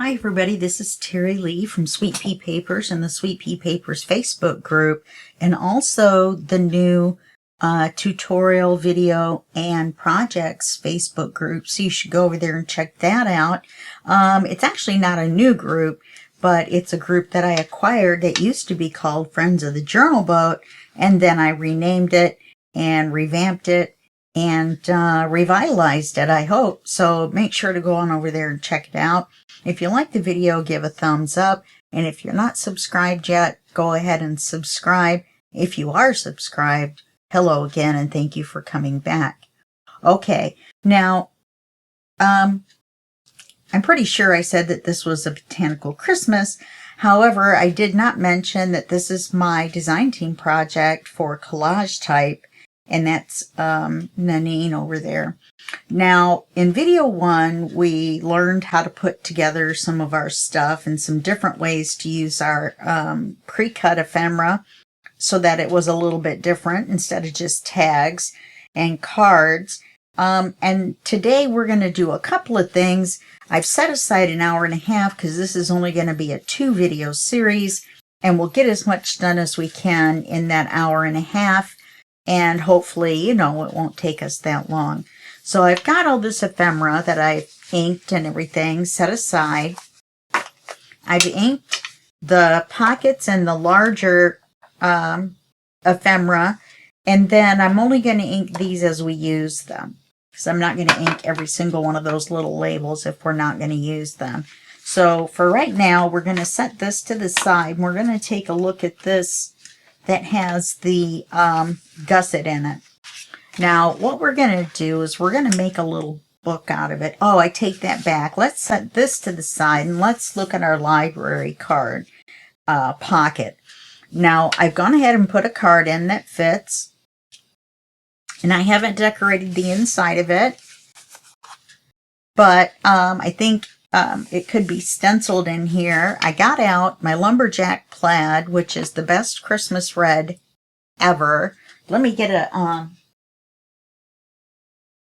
Hi everybody, this is Terry Lee from Sweet Pea Papers and the Sweet Pea Papers Facebook group, and also the new tutorial video and projects Facebook group, so you should go over there and check that out. It's actually not a new group, but it's a group that I acquired that used to be called Friends of the Journal Boat, and then I renamed it and revamped it and revitalized it, I hope. So make sure to go on over there and check it out. If you like the video, give a thumbs up. And if you're not subscribed yet, go ahead and subscribe. If you are subscribed, hello again and thank you for coming back. Okay, now, I'm pretty sure I said that this was a Botanical Christmas. However, I did not mention that this is my design team project for CollageType. And that's Nanine over there. Now, in video 1, we learned how to put together some of our stuff and some different ways to use our pre-cut ephemera so that it was a little bit different instead of just tags and cards. And today we're going to do a couple of things. I've set aside an hour and a half because this is only going to be a 2-video series, and we'll get as much done as we can in that hour and a half. And hopefully, you know, it won't take us that long. So I've got all this ephemera that I've inked and everything set aside. I've inked the pockets and the larger ephemera. And then I'm only going to ink these as we use them, because I'm not going to ink every single one of those little labels if we're not going to use them. So for right now, we're going to set this to the side. And we're going to take a look at this that has the gusset in it. Now, what we're going to do is we're going to make a little book out of it. Oh, I take that back. Let's set this to the side and let's look at our library card pocket. Now, I've gone ahead and put a card in that fits, and I haven't decorated the inside of it, but I think it could be stenciled in here. I got out my lumberjack plaid, which is the best Christmas red ever. Let me get a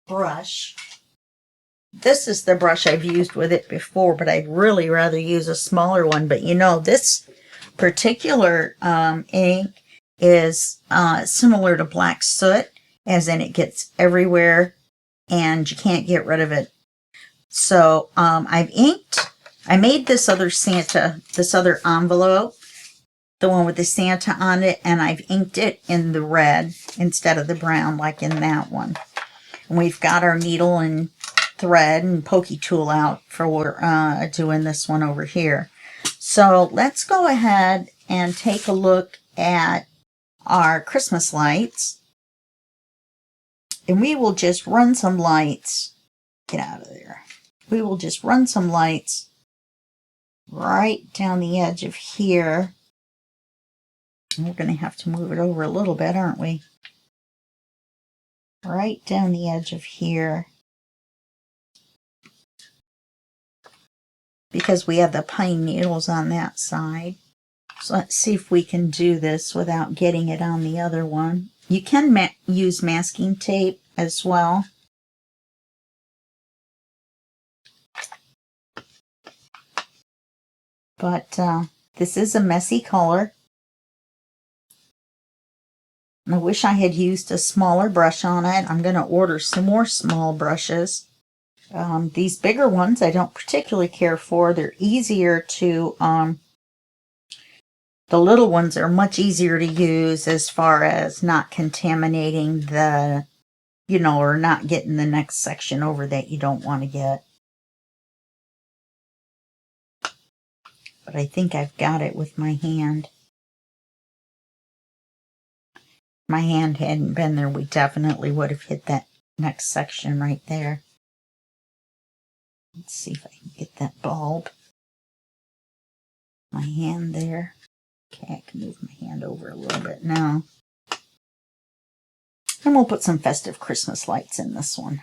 brush. This is the brush I've used with it before, but I'd really rather use a smaller one. But you know, this particular ink is similar to black soot, as in it gets everywhere and you can't get rid of it. So I've inked, I made this other Santa, this other envelope, the one with the Santa on it, and I've inked it in the red instead of the brown like in that one. And we've got our needle and thread and pokey tool out for doing this one over here. So let's go ahead and take a look at our Christmas lights. And we will just run some lights. Get out of there. We will just run some lights right down the edge of here. And we're going to have to move it over a little bit, aren't we? Right down the edge of here. Because we have the pine needles on that side. So let's see if we can do this without getting it on the other one. You can use masking tape as well. But this is a messy color. I wish I had used a smaller brush on it. I'm going to order some more small brushes. These bigger ones I don't particularly care for. They're easier to, the little ones are much easier to use as far as not contaminating the, you know, or not getting the next section over that you don't want to get. But I think I've got it with my hand. If my hand hadn't been there, we definitely would have hit that next section right there. Let's see if I can get that bulb. My hand there. Okay, I can move my hand over a little bit now. And we'll put some festive Christmas lights in this one.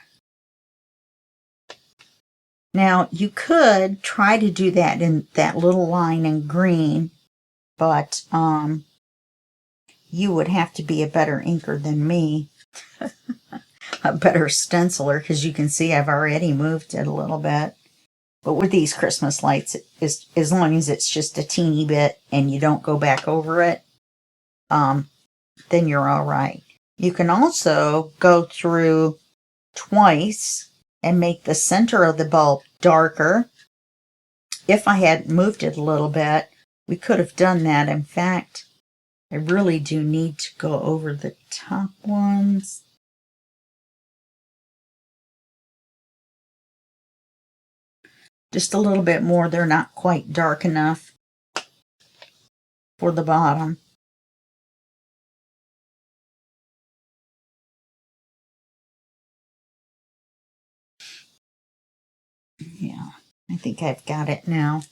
Now, you could try to do that in that little line in green, but you would have to be a better inker than me. A better stenciler, because you can see I've already moved it a little bit. But with these Christmas lights, as long as it's just a teeny bit and you don't go back over it, then you're all right. You can also go through twice and make the center of the bulb darker. If I had moved it a little bit, we could have done that. In fact, I really do need to go over the top ones. Just a little bit more. They're not quite dark enough for the bottom. Yeah, I think I've got it now.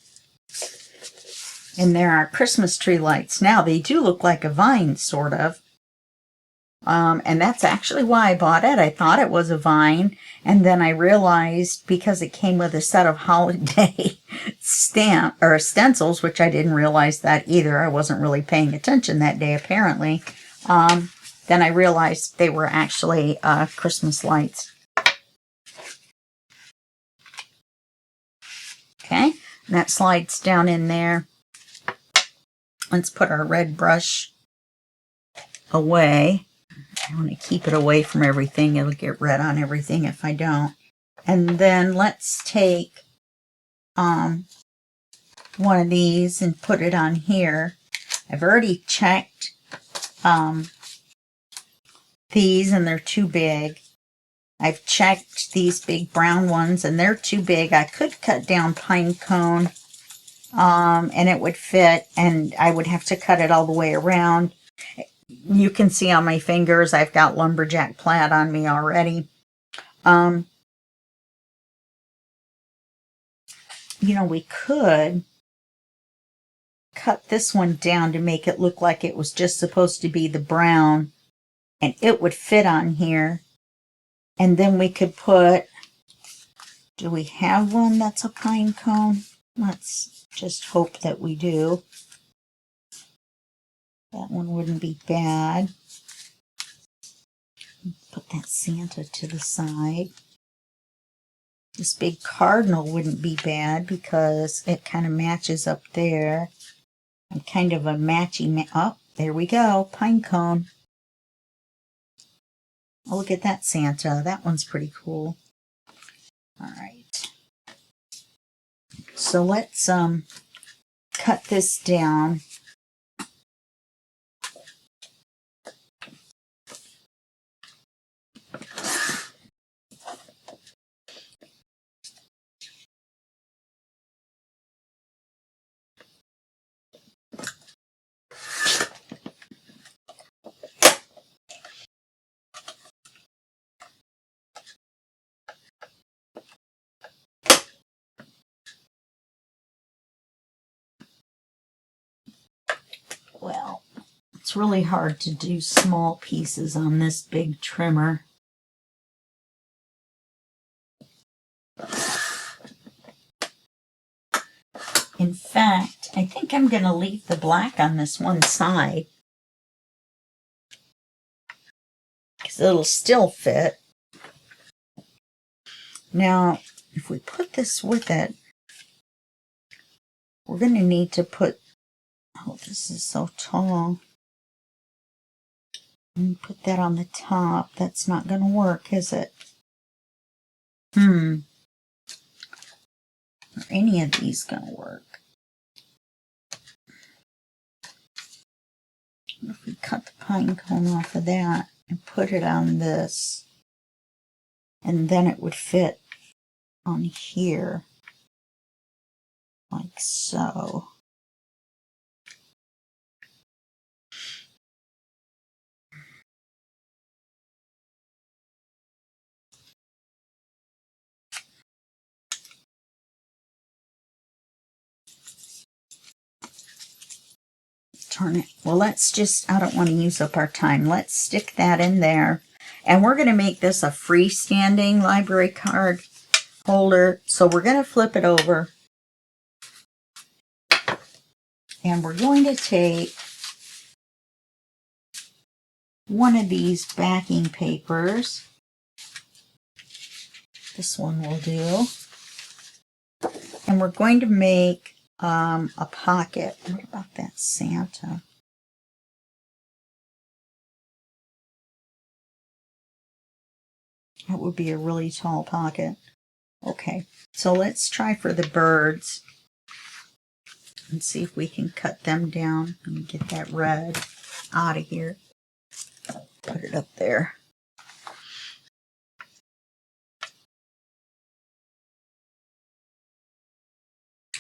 And there are Christmas tree lights. Now, they do look like a vine, sort of. And that's actually why I bought it. I thought it was a vine. And then I realized, because it came with a set of holiday stencils, which I didn't realize that either. I wasn't really paying attention that day, apparently. Then I realized they were actually Christmas lights. Okay, and that slides down in there. Let's put our red brush away. I want to keep it away from everything. It'll get red on everything if I don't. And then let's take one of these and put it on here. I've already checked these, and they're too big. I've checked these big brown ones, and they're too big. I could cut down pine cone, and it would fit, and I would have to cut it all the way around. You can see on my fingers, I've got lumberjack plaid on me already. You know, we could cut this one down to make it look like it was just supposed to be the brown, and it would fit on here. And then we could put, do we have one that's a pine cone? Let's just hope that we do. That one wouldn't be bad. Put that Santa to the side. This big cardinal wouldn't be bad because it kind of matches up there. And kind of a matchy, oh, there we go, pine cone. Oh, look at that Santa. That one's pretty cool. All right. So let's cut this down. Well, it's really hard to do small pieces on this big trimmer. In fact, I think I'm going to leave the black on this one side because it'll still fit. Now, if we put this with it, we're going to need to put, oh, this is so tall. And put that on the top. That's not going to work, is it? Are any of these going to work? If we cut the pine cone off of that and put it on this, and then it would fit on here, like so. Turn it. Well, let's just, I don't want to use up our time. Let's stick that in there. And we're going to make this a freestanding library card holder. So we're going to flip it over. And we're going to take one of these backing papers. This one will do. And we're going to make a pocket. What about that Santa? That would be a really tall pocket. Okay, so let's try for the birds and see if we can cut them down. Let me get that red out of here. Put it up there.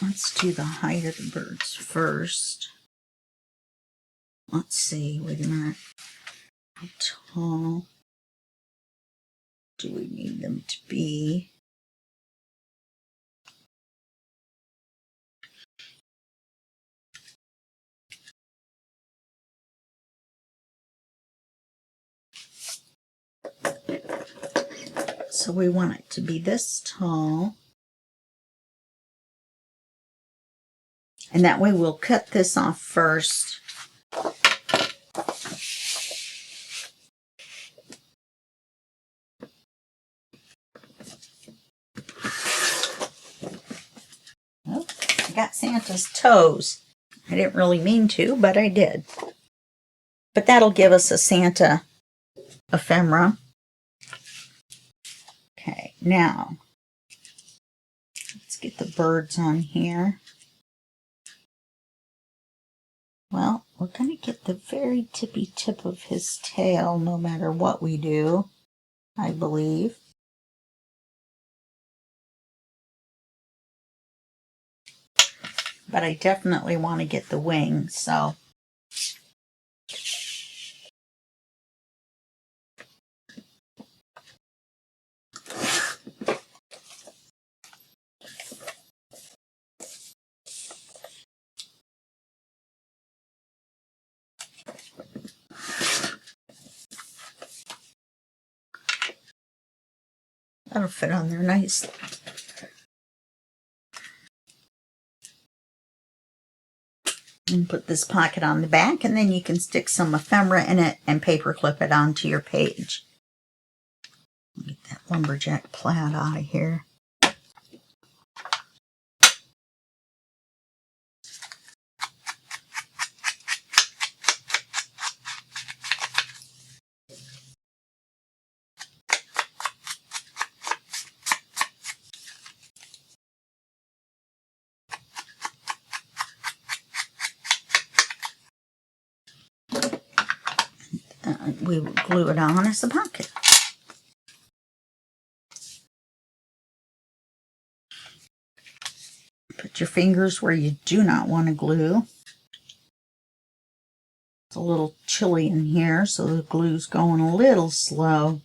Let's do the height of the birds first. Let's see, wait a minute. How tall do we need them to be? So we want it to be this tall. And that way we'll cut this off first. Oh, I got Santa's toes. I didn't really mean to, but I did. But that'll give us a Santa ephemera. Okay, now let's get the birds on here. Well, we're going to get the very tippy tip of his tail no matter what we do, I believe. But I definitely want to get the wings, so. That'll fit on there nicely. And put this pocket on the back, and then you can stick some ephemera in it and paper clip it onto your page. Get that lumberjack plaid out of here. We will glue it on as a pocket. Put your fingers where you do not want to glue. It's a little chilly in here, so the glue's going a little slow.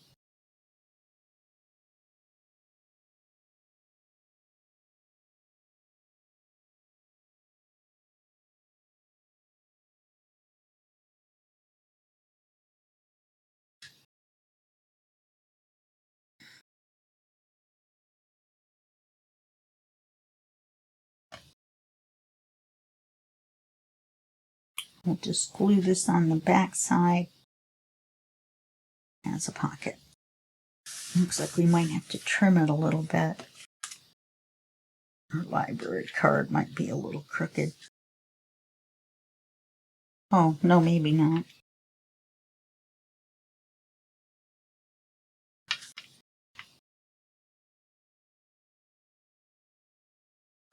We'll just glue this on the back side as a pocket. Looks like we might have to trim it a little bit. Our library card might be a little crooked. Oh, no, maybe not.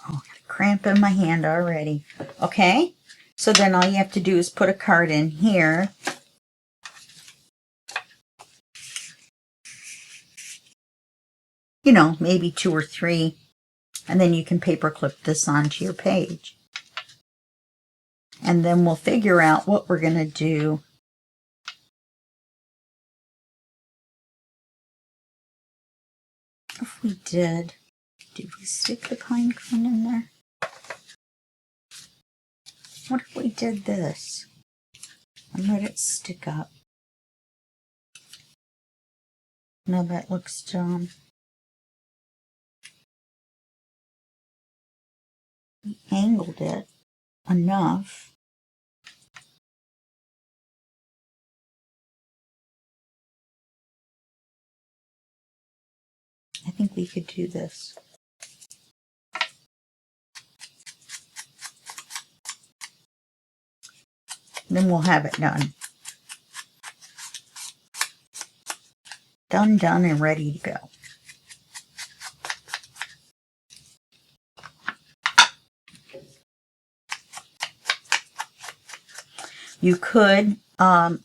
Oh, I got a cramp in my hand already. Okay, so then all you have to do is put a card in here. You know, maybe 2 or 3. And then you can paper clip this onto your page. And then we'll figure out what we're going to do. If we did we stick the pine cone in there? What if we did this and let it stick up? No, that looks dumb. We angled it enough. I think we could do this. Then we'll have it done. Done, and ready to go. You could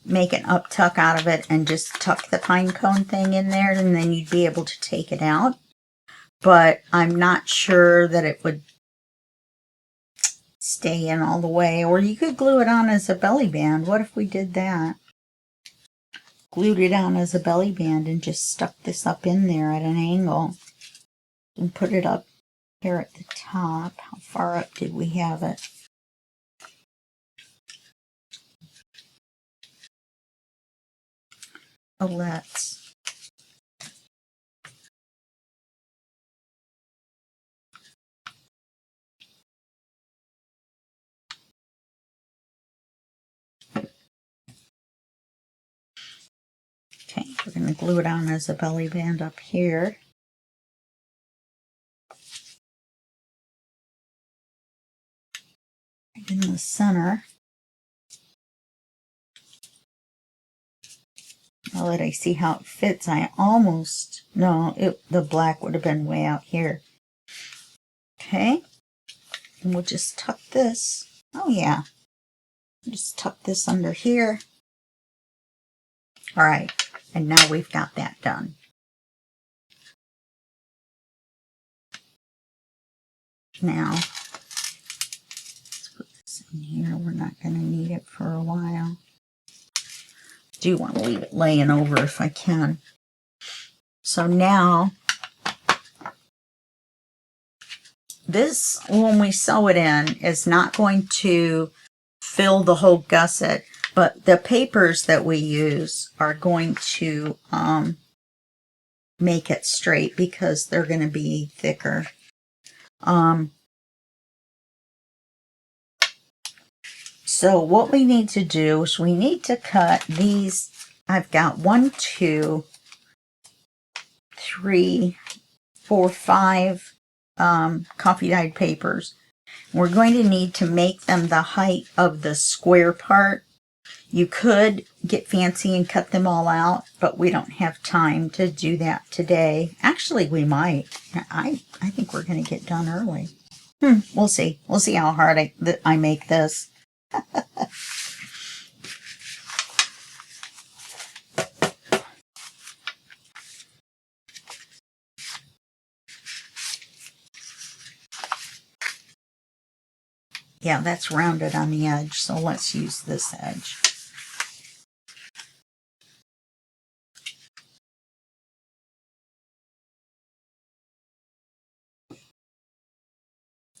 make an up tuck out of it and just tuck the pine cone thing in there, and then you'd be able to take it out. But I'm not sure that it would stay in all the way. Or you could glue it on as a belly band. What if we did that? Glued it on as a belly band and just stuck this up in there at an angle. And put it up here at the top. How far up did we have it? Oh, let's. Okay, we're going to glue it on as a belly band up here. Right in the center. Now that I see how it fits, I almost, no, the black would have been way out here. Okay, and we'll just tuck this. Oh yeah, just tuck this under here. All right, and now we've got that done. Now, let's put this in here. We're not going to need it for a while. Do want to leave it laying over if I can. So now, this, when we sew it in, is not going to fill the whole gusset, but the papers that we use are going to make it straight because they're going to be thicker. So what we need to do is we need to cut these. I've got 1, 2, 3, 4, 5 coffee dyed papers. We're going to need to make them the height of the square part. You could get fancy and cut them all out, but we don't have time to do that today. Actually, we might. I think we're going to get done early. We'll see. We'll see how hard I make this. Yeah, that's rounded on the edge, so let's use this edge.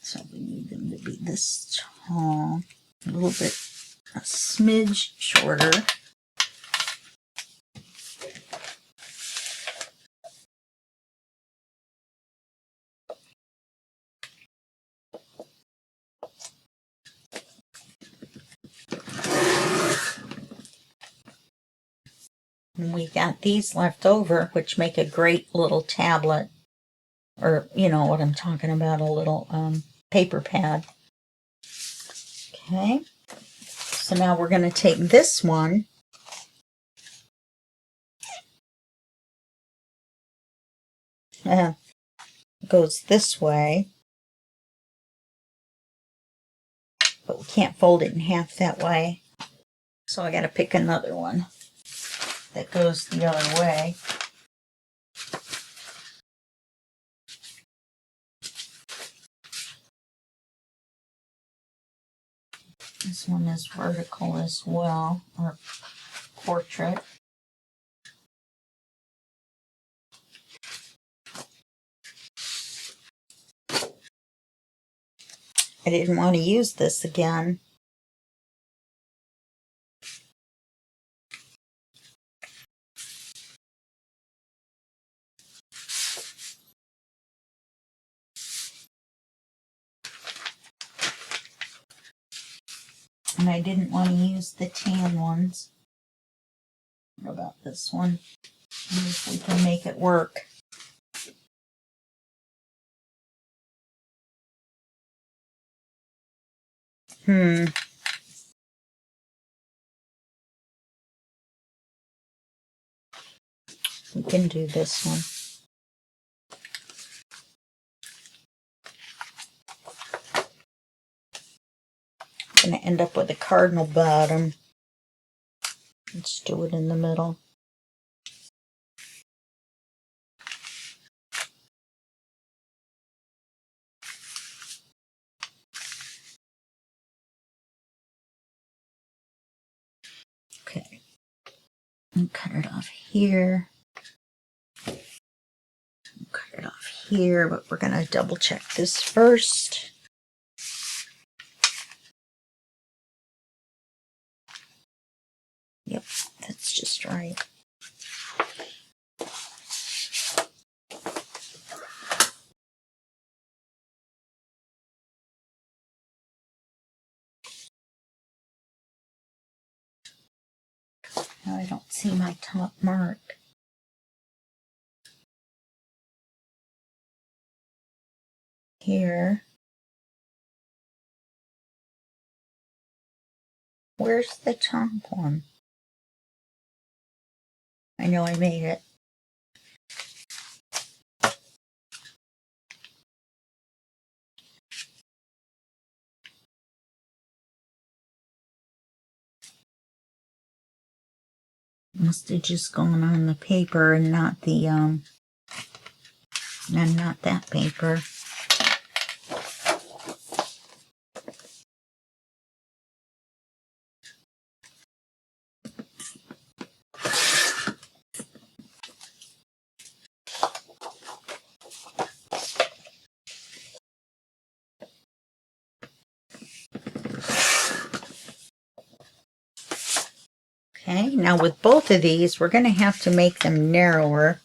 So we need them to be this tall, a little bit, a smidge shorter. And we got these left over, which make a great little tablet, or you know what I'm talking about, a little paper pad. Okay, so now we're going to take this one goes this way, but we can't fold it in half that way, so I got to pick another one that goes the other way. This one is vertical as well, or portrait. I didn't want to use this again. And I didn't want to use the tan ones. What about this one? See if we can make it work. We can do this one. I'm going to end up with a cardinal bottom. Let's do it in the middle. Okay. And cut it off here. Cut it off here, but we're going to double check this first. Yep, that's just right. Now I don't see my top mark. Here. Where's the top one? I know I made it. Must have just gone on the paper and not the and not that paper. Okay, now with both of these, we're going to have to make them narrower.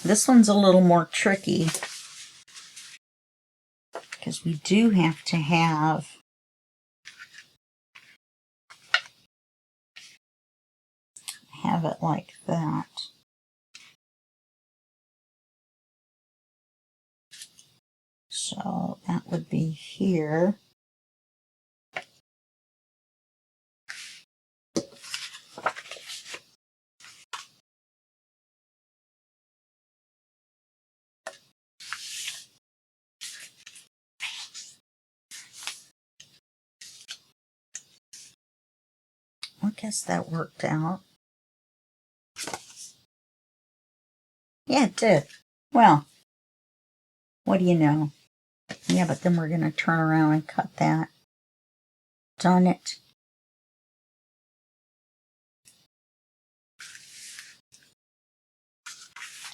This one's a little more tricky because we do have to have it like that. So that would be here. I guess that worked out. Yeah, it did. Well, what do you know? Yeah, but then we're going to turn around and cut that. Darn it.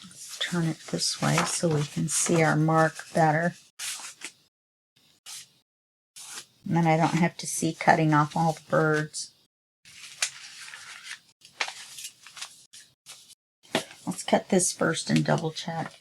Let's turn it this way so we can see our mark better. And then I don't have to see cutting off all the birds. Let's cut this first and double check.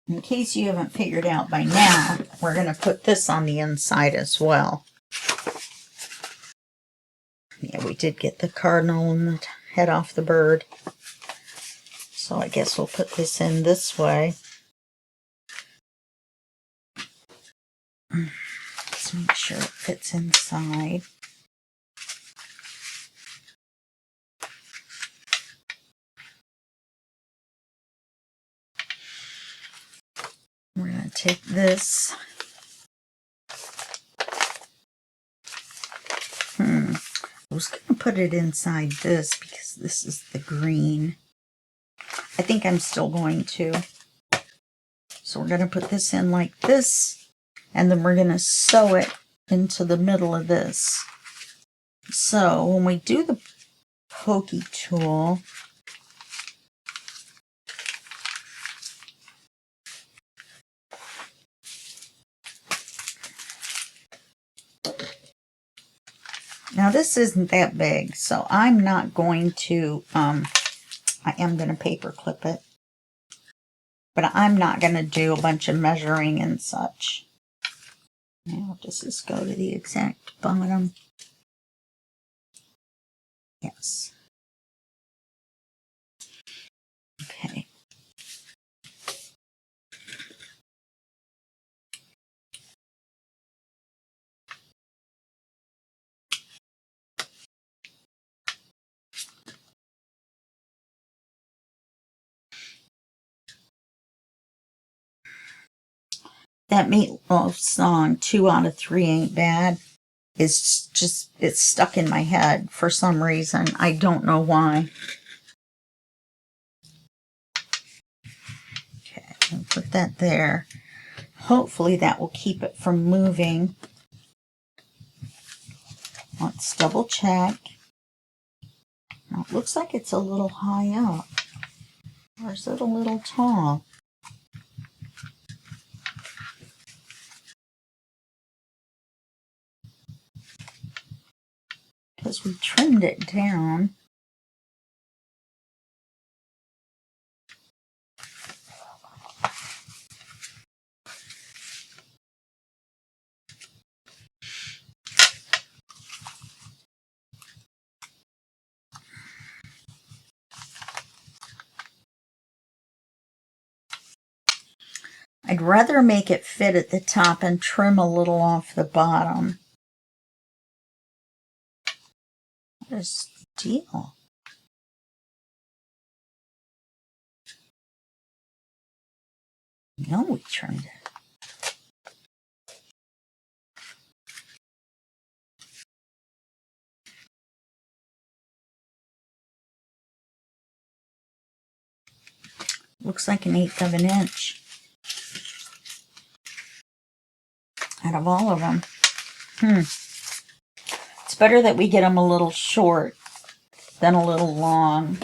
In case you haven't figured out by now, we're going to put this on the inside as well. Yeah, we did get the cardinal and the head off the bird. So I guess we'll put this in this way. Let's make sure it fits inside. We're going to take this. I was going to put it inside this because this is the green. I think I'm still going to. So we're going to put this in like this, and then we're going to sew it into the middle of this. So when we do the pokey tool, now this isn't that big, so I'm not going to, I am going to paper clip it, but I'm not going to do a bunch of measuring and such. Now does this go to the exact bottom? Yes. Okay. That Meatloaf song, 2 out of 3 ain't bad, is just, it's stuck in my head for some reason. I don't know why. Okay, I'll put that there. Hopefully that will keep it from moving. Let's double check. Now it looks like it's a little high up. Or is it a little tall? Because we trimmed it down. I'd rather make it fit at the top and trim a little off the bottom. What is the deal? No, we trimmed it. Looks like 1/8 of an inch out of all of them. It's better that we get them a little short than a little long.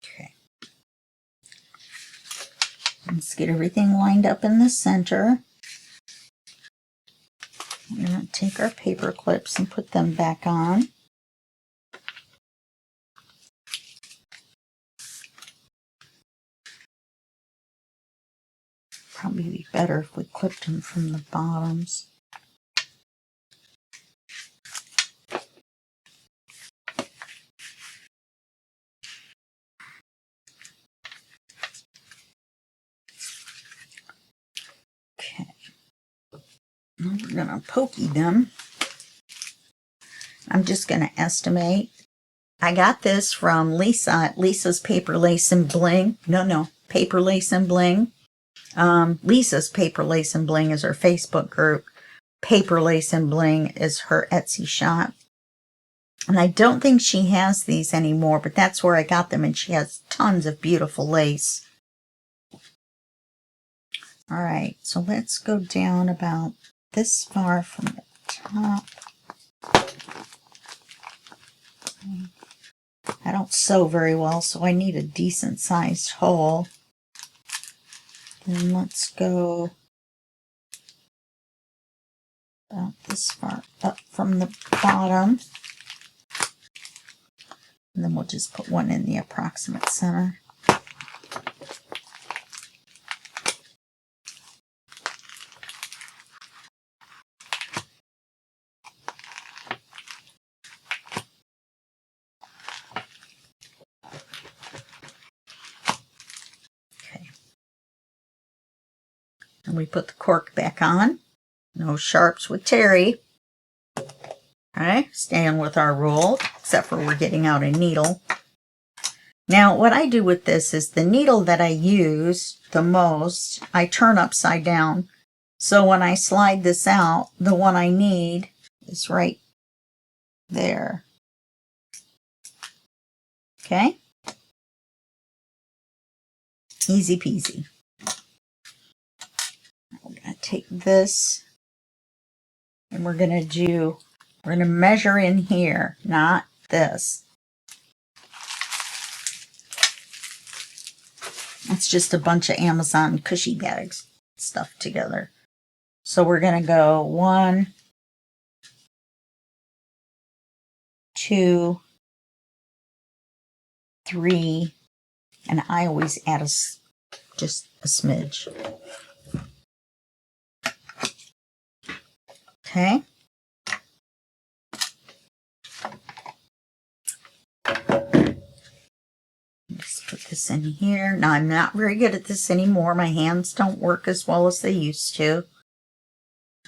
Okay. Let's get everything lined up in the center. We're going to take our paper clips and put them back on. Probably be better if we clipped them from the bottoms. Okay. Now we're going to pokey them. I'm just going to estimate. I got this from Lisa at Lisa's Paper Lace and Bling. No, Paper Lace and Bling. Lisa's Paper Lace and Bling is her Facebook group. Paper Lace and Bling is her Etsy shop. And I don't think she has these anymore, but that's where I got them, and she has tons of beautiful lace. All right, so let's go down about this far from the top. I don't sew very well, so I need a decent sized hole. Then let's go about this far up from the bottom. And then we'll just put one in the approximate center. And we put the cork back on. No sharps with Terry. Okay, staying with our rule, except for we're getting out a needle. Now, what I do with this is the needle that I use the most, I turn upside down. So when I slide this out, the one I need is right there. Okay? Easy peasy. We're going to take this and we're going to measure in here, not this. It's just a bunch of Amazon cushy bags stuffed together. So we're going to go 1, 2, 3, and I always add just a smidge. Okay. Just put this in here. Now, I'm not very good at this anymore. My hands don't work as well as they used to.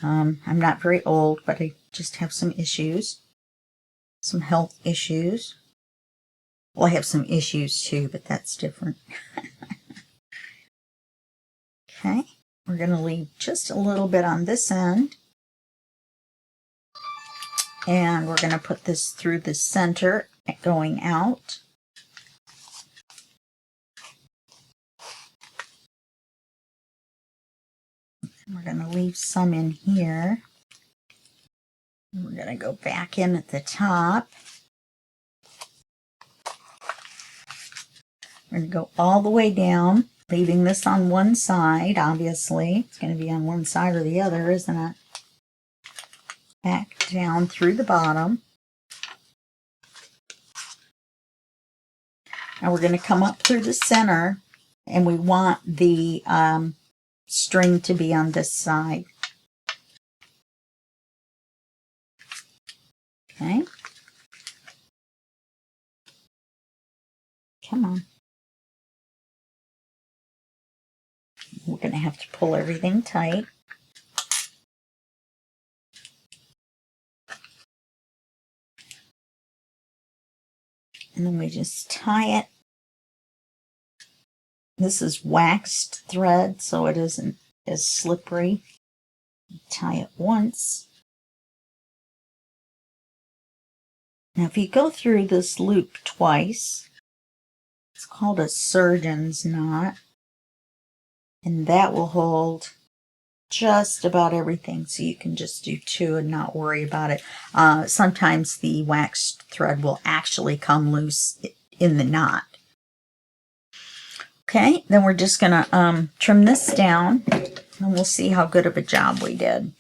I'm not very old, but I just have some issues. Some health issues. Well, I have some issues too, but that's different. Okay. We're going to leave just a little bit on this end. And we're going to put this through the center going out. We're going to leave some in here. We're going to go back in at the top. We're going to go all the way down, leaving this on one side, obviously. It's going to be on one side or the other, isn't it? Back down through the bottom. Now we're going to come up through the center, and we want the string to be on this side. Okay. Come on. We're going to have to pull everything tight. And then we just tie it. This is waxed thread, so it isn't as slippery. Tie it once. Now, if you go through this loop twice, it's called a surgeon's knot. And that will hold just about everything. So you can just do 2 and not worry about it. Sometimes the waxed thread will actually come loose in the knot. Okay, then we're just going to trim this down, and we'll see how good of a job we did.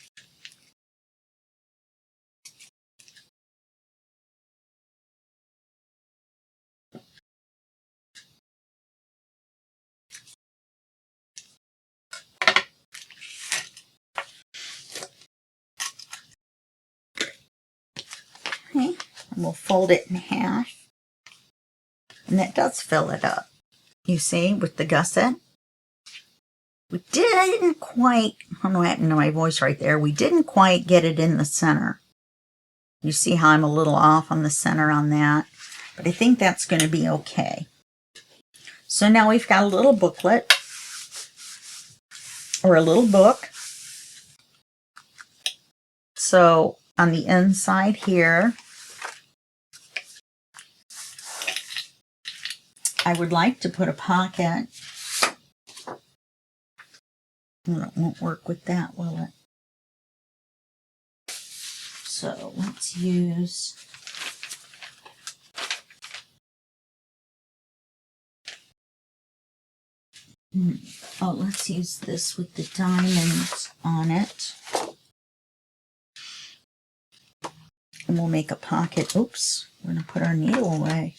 Okay, and we'll fold it in half. And that does fill it up. You see, with the gusset. We didn't quite, I don't know what happened to my voice right there. We didn't quite get it in the center. You see how I'm a little off on the center on that. But I think that's going to be okay. So now we've got a little booklet. Or a little book. So on the inside here, I would like to put a pocket. Well, it won't work with that, will it? So let's use let's use this with the diamonds on it. And we'll make a pocket. Oops, we're going to put our needle away.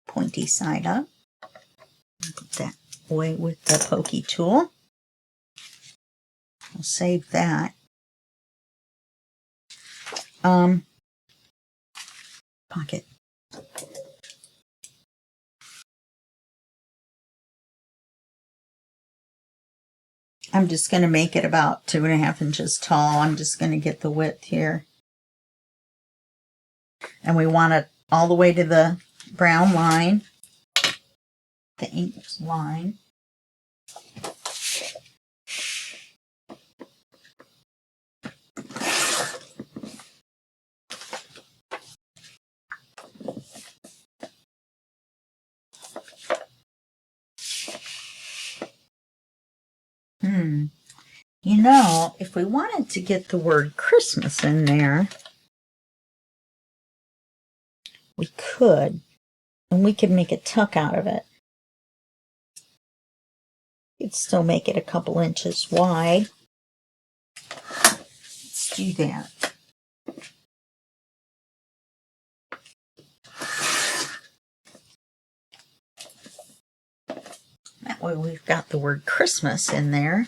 Pointy side up. Put that away with the pokey tool. I'll save that. Pocket. I'm just going to make it about 2.5 inches tall. I'm just going to get the width here. And we want it all the way to the brown line, the ink line. You know, if we wanted to get the word Christmas in there, we could, and we could make a tuck out of it. You'd still make it a couple inches wide. Let's do that. That way we've got the word Christmas in there.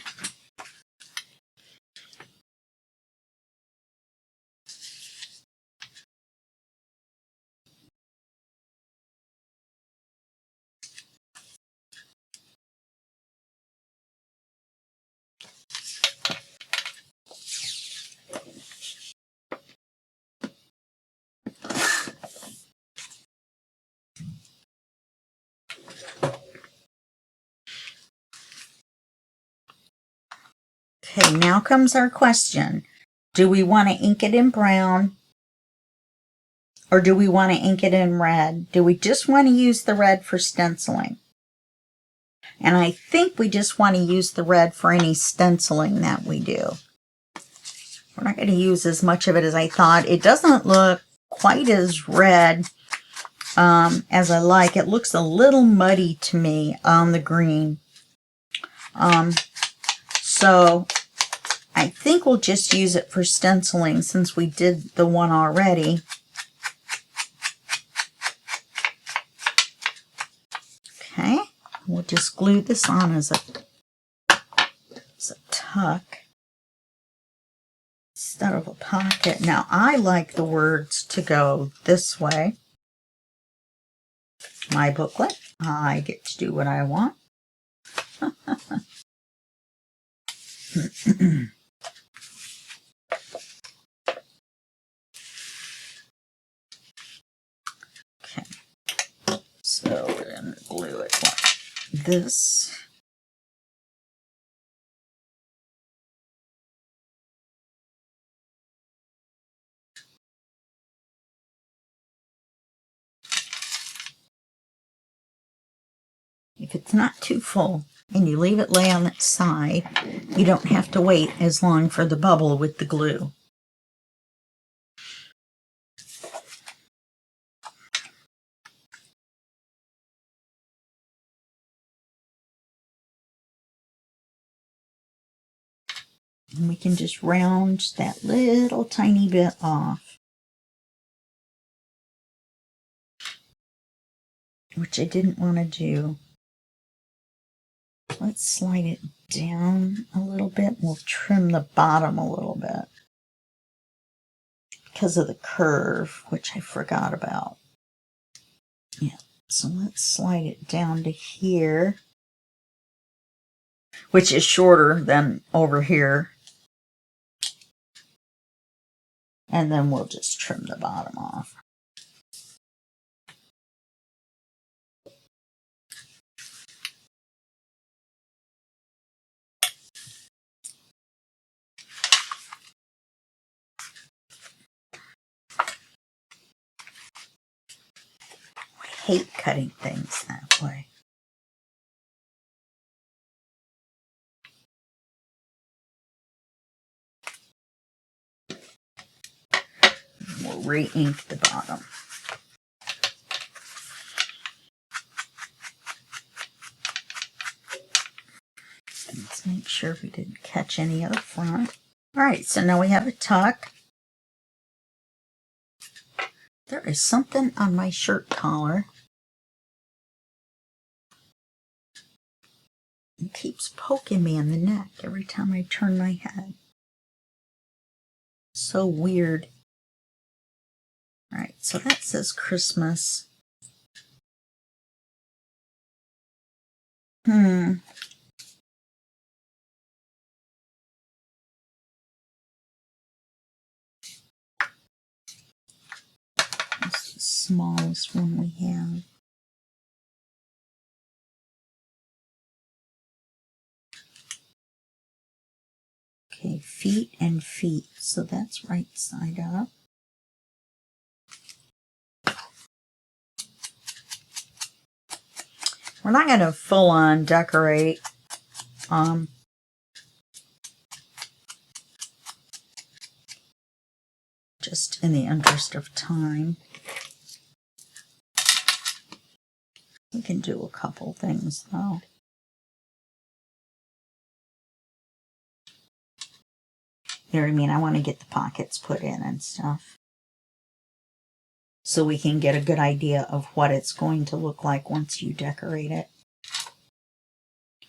Okay, now comes our question. Do we want to ink it in brown, or do we want to ink it in red? Do we just want to use the red for stenciling? And I think we just want to use the red for any stenciling that we do. We're not going to use as much of it as I thought. It doesn't look quite as red as I like. It looks a little muddy to me on the green. So I think we'll just use it for stenciling since we did the one already. Okay, we'll just glue this on as a tuck instead of a pocket. Now I like the words to go this way. My booklet, I get to do what I want. Okay, so we're going to glue it like this. If it's not too full and you leave it lay on its side, you don't have to wait as long for the bubble with the glue. And we can just round that little tiny bit off, which I didn't want to do. Let's slide it down a little bit. We'll trim the bottom a little bit because of the curve, which I forgot about. Yeah, so let's slide it down to here, which is shorter than over here. And then we'll just trim the bottom off. I hate cutting things that way. We'll re-ink the bottom. Let's make sure we didn't catch any of the front. All right, so now we have a tuck. There is something on my shirt collar. It keeps poking me in the neck every time I turn my head. So weird. All right, so that says Christmas. smallest one we have. Okay, feet and feet. So that's right side up. We're not going to full on decorate. Just in the interest of time. We can do a couple things though. You know what I mean? I want to get the pockets put in and stuff, so we can get a good idea of what it's going to look like once you decorate it.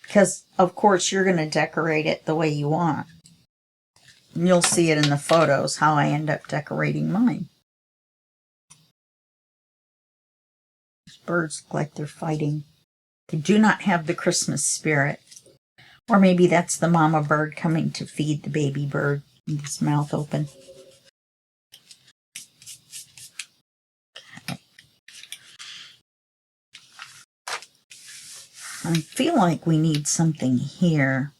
Because, of course, you're going to decorate it the way you want. And you'll see it in the photos, how I end up decorating mine. These birds look like they're fighting. They do not have the Christmas spirit. Or maybe that's the mama bird coming to feed the baby bird with his mouth open. I feel like we need something here.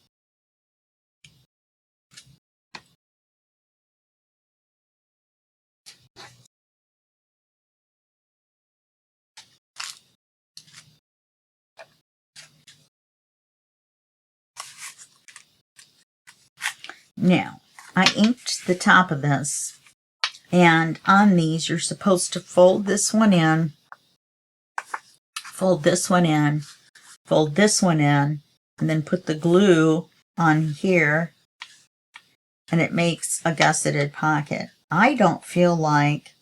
Now, I inked the top of this, and on these you're supposed to fold this one in, fold this one in, fold this one in, and then put the glue on here, and it makes a gusseted pocket. I don't feel like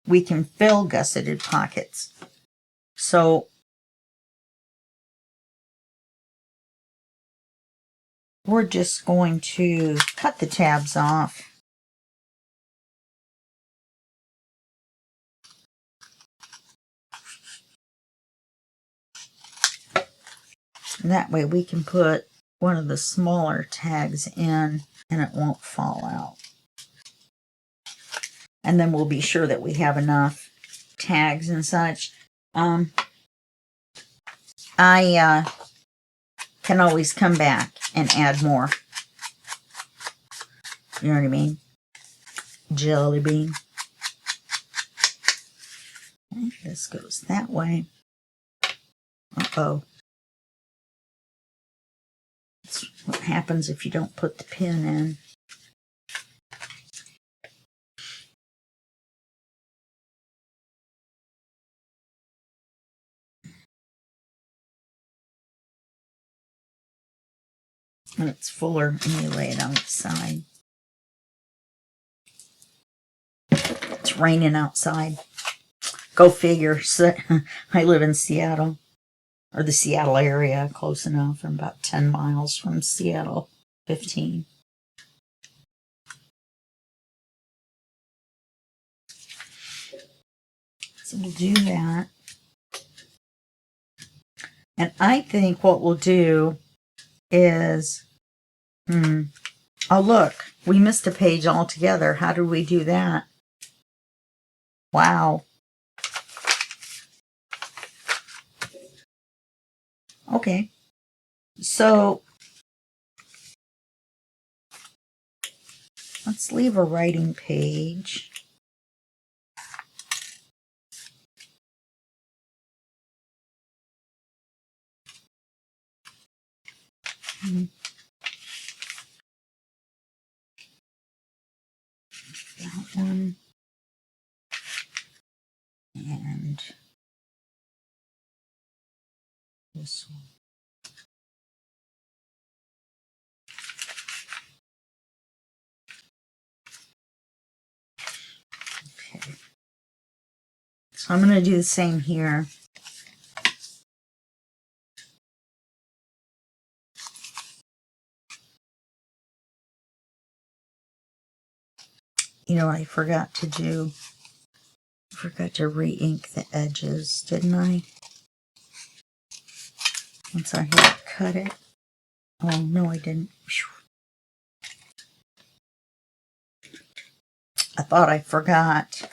we can fill gusseted pockets, so we're just going to cut the tabs off. And that way we can put one of the smaller tags in and it won't fall out. And then we'll be sure that we have enough tags and such. I can always come back and add more. You know what I mean? Jelly bean. Okay, this goes that way. Uh-oh. That's what happens if you don't put the pin in. And it's fuller and you lay it on the side. It's raining outside. Go figure. I live in Seattle, or the Seattle area, close enough. I'm about 10 miles from Seattle, 15. So we'll do that. And I think what we'll do is, oh look, we missed a page altogether. How did we do that? Wow. Okay. So let's leave a writing page. That one. And this one. Okay. So I'm going to do the same here. You know what I forgot to do? I forgot to re-ink the edges, didn't I? Once I had cut it. Oh, no, I didn't. I thought I forgot.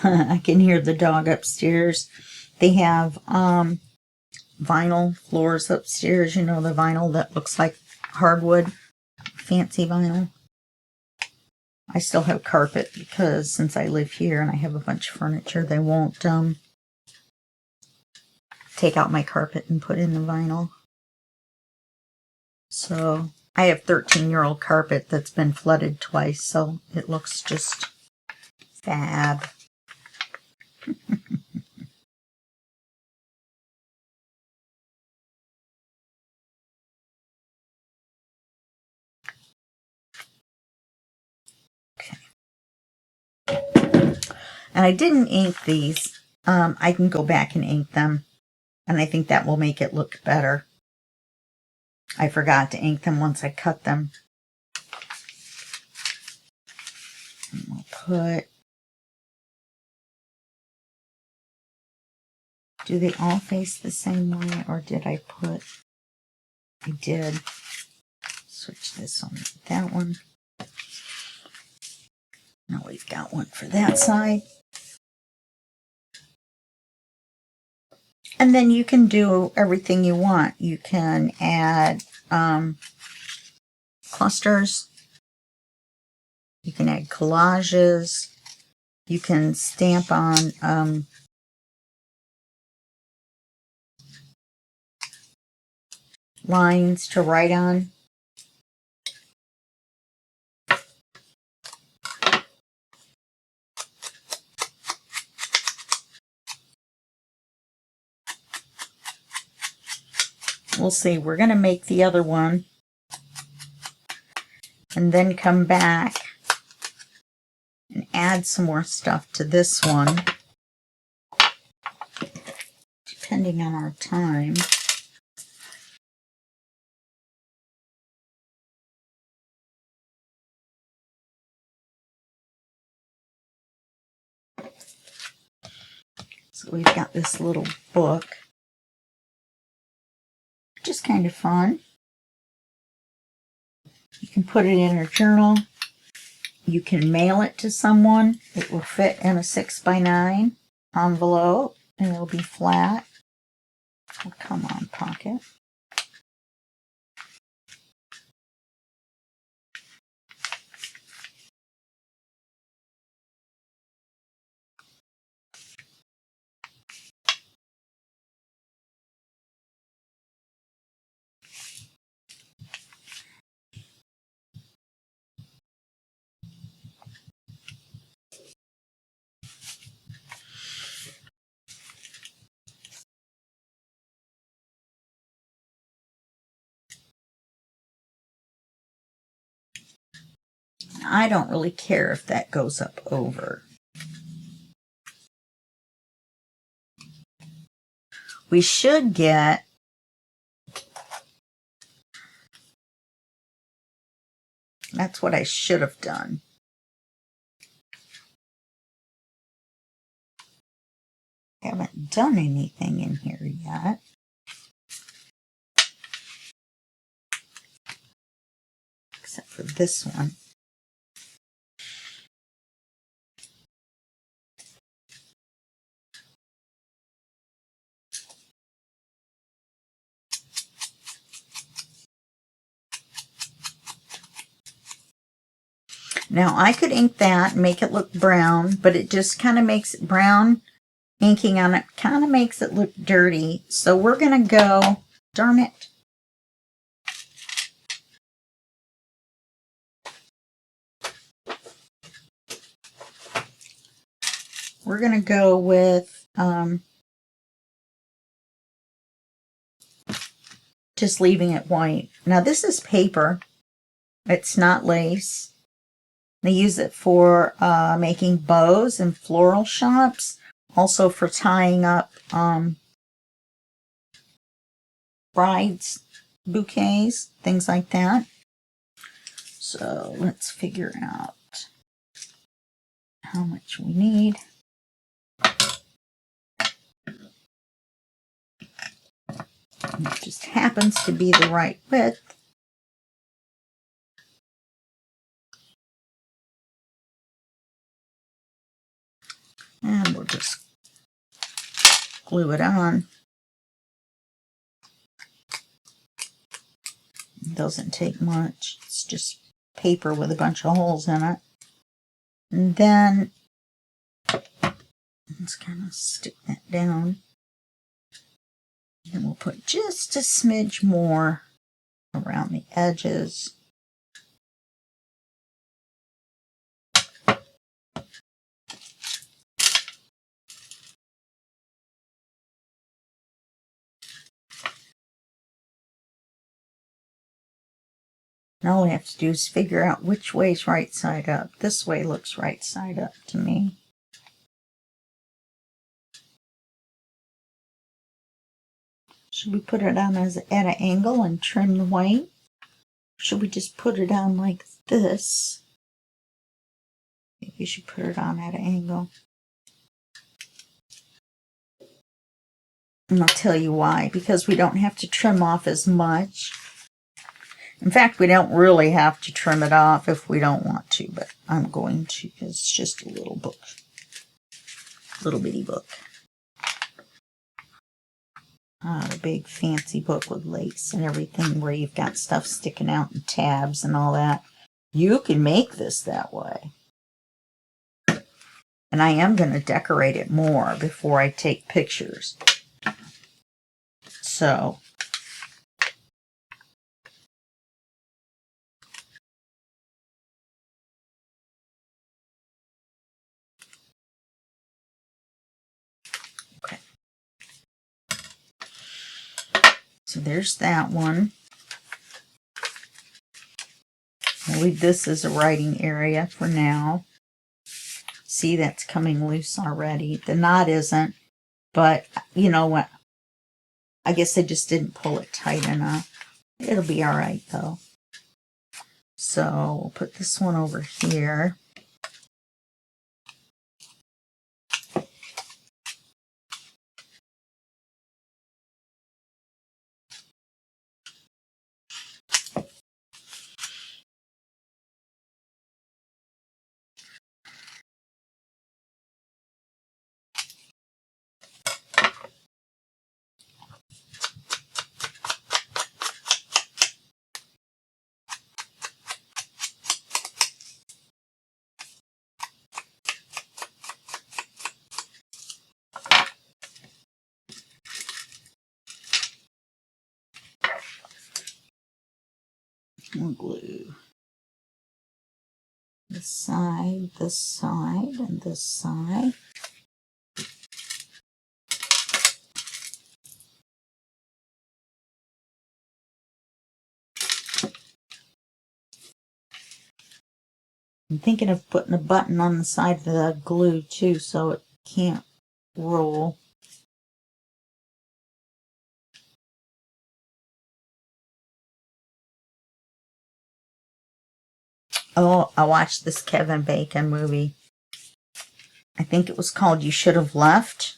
I can hear the dog upstairs. They have vinyl floors upstairs. You know, the vinyl that looks like hardwood, fancy vinyl. I still have carpet because since I live here and I have a bunch of furniture, they won't take out my carpet and put in the vinyl. So I have 13-year-old carpet that's been flooded twice, so it looks just fab. And I didn't ink these. I can go back and ink them, and I think that will make it look better. I forgot to ink them once I cut them. And we'll put... Do they all face the same way, or did I put... I did. Switch this one with that one. Now we've got one for that side. And then you can do everything you want. You can add clusters. You can add collages. You can stamp on lines to write on. We'll see. We're going to make the other one and then come back and add some more stuff to this one, depending on our time. So we've got this little book, which is kind of fun. You can put it in a journal. You can mail it to someone. It will fit in a 6x9 envelope, and it'll be flat. Oh, come on, pocket. I don't really care if that goes up over. We should get that's what I should have done. I haven't done anything in here yet. Except for this one. Now I could ink that and make it look brown, but it just kind of makes it brown. Inking on it kind of makes it look dirty. So we're going to go, darn it. We're going to go with just leaving it white. Now this is paper. It's not lace. They use it for making bows in floral shops. Also for tying up brides' bouquets, things like that. So let's figure out how much we need. And it just happens to be the right width. And we'll just glue it on. It doesn't take much. It's just paper with a bunch of holes in it. And then let's kind of stick that down. And we'll put just a smidge more around the edges. And all we have to do is figure out which way is right side up. This way looks right side up to me. Should we put it on at an angle and trim the white? Should we just put it on like this? I think we should put it on at an angle. And I'll tell you why. Because we don't have to trim off as much. In fact, we don't really have to trim it off if we don't want to, but I'm going to because it's just a little book. Little bitty book. Not a big fancy book with lace and everything where you've got stuff sticking out and tabs and all that. You can make this that way. And I am going to decorate it more before I take pictures. So So there's that one. I'll leave this as a writing area for now. See, that's coming loose already. The knot isn't, but you know what? I guess I just didn't pull it tight enough. It'll be all right though. So we'll put this one over here. We'll glue this side, and this side. I'm thinking of putting a button on the side of the glue too so it can't roll. Oh, I watched this Kevin Bacon movie. I think it was called You Should Have Left.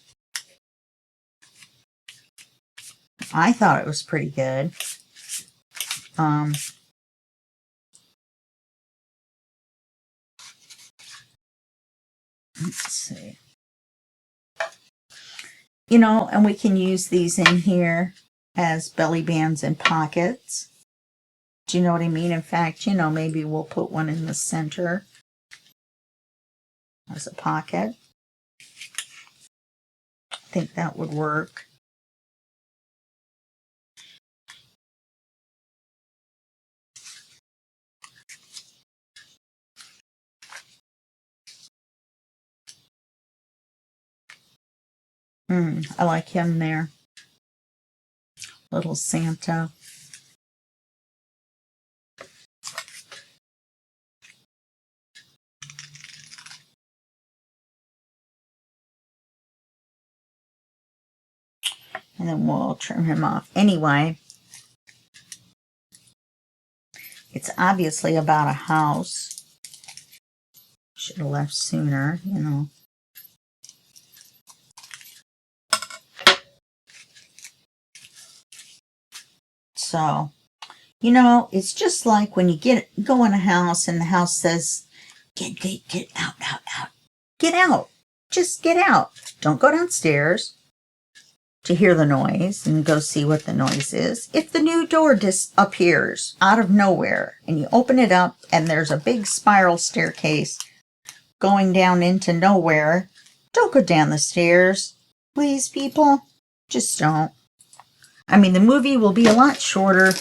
I thought it was pretty good. Let's see. You know, and we can use these in here as belly bands and pockets. Do you know what I mean? In fact, you know, maybe we'll put one in the center as a pocket. I think that would work. I like him there. Little Santa. And then we'll trim him off. Anyway, it's obviously about a house. Should have left sooner, you know. So, you know, it's just like when you go in a house and the house says, get out. Get out. just get out. Don't go downstairs to hear the noise and go see what the noise is. If the new door appears out of nowhere and you open it up and there's a big spiral staircase going down into nowhere, don't go down the stairs. Please, people, just don't. I mean, the movie will be a lot shorter,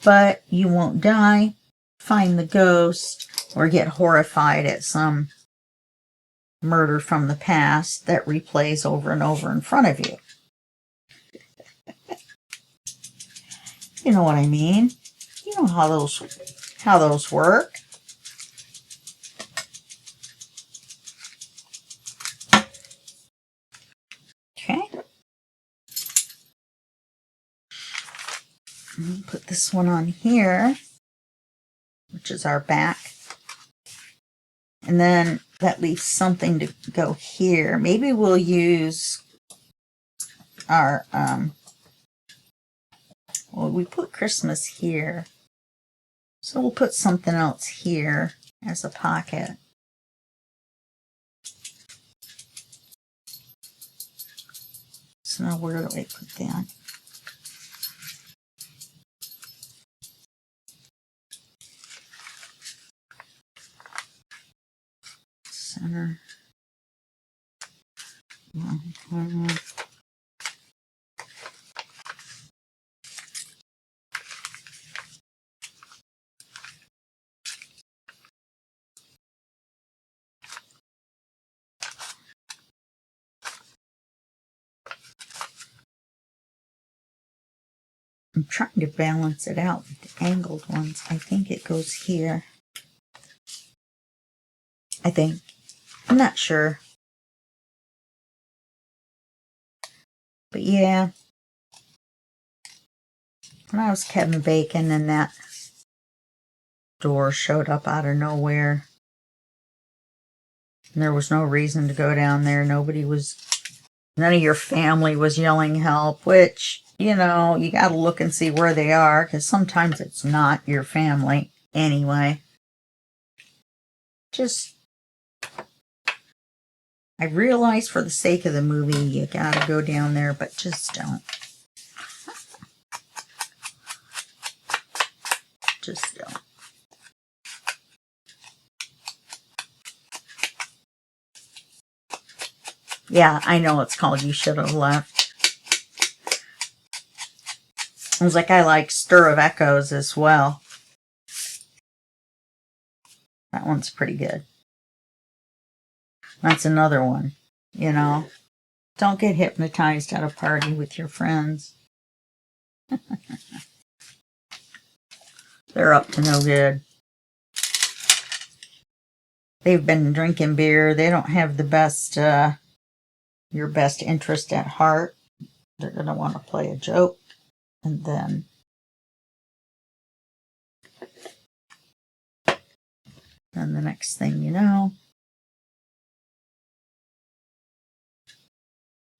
but you won't die, find the ghost, or get horrified at some murder from the past that replays over and over in front of you. You know what I mean? You know how those work. Okay. Put this one on here, which is our back. And then that leaves something to go here. Maybe we'll use our, well, we put Christmas here. So we'll put something else here as a pocket. So now where do I put that? Center. I'm trying to balance it out with the angled ones. I think it goes here. I think. I'm not sure. But yeah. When I was Kevin Bacon and that door showed up out of nowhere, and there was no reason to go down there. None of your family was yelling help, which, you know, you got to look and see where they are, because sometimes it's not your family anyway. I realize for the sake of the movie, you got to go down there, but just don't. Just don't. Yeah, I know it's called You Should Have Left. I was like, I like Stir of Echoes as well. That one's pretty good. That's another one, you know. Don't get hypnotized at a party with your friends. They're up to no good. They've been drinking beer. They don't have the best, your best interest at heart. They're going to want to play a joke. And then the next thing you know,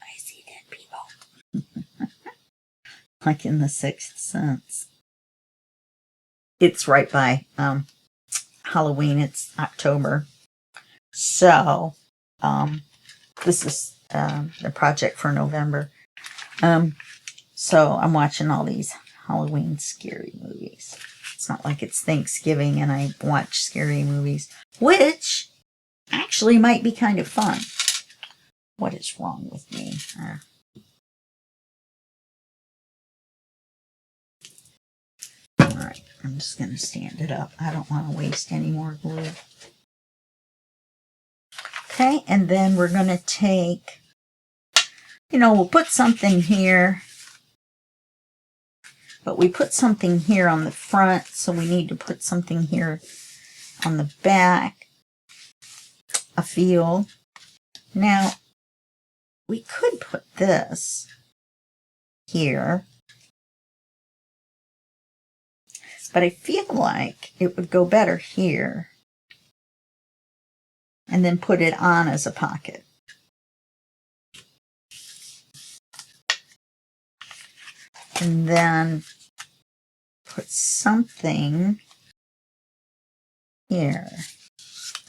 I see dead people. Like in The Sixth Sense. It's right by Halloween. It's October. So, this is the project for November. So I'm watching all these Halloween scary movies. It's not like it's Thanksgiving and I watch scary movies, which actually might be kind of fun. What is wrong with me? Alright, I'm just going to stand it up. I don't want to waste any more glue. Okay, and then we're going to take, you know, we'll put something here. But we put something here on the front, so we need to put something here on the back. A field. Now, we could put this here. But I feel like it would go better here. And then put it on as a pocket. And then put something here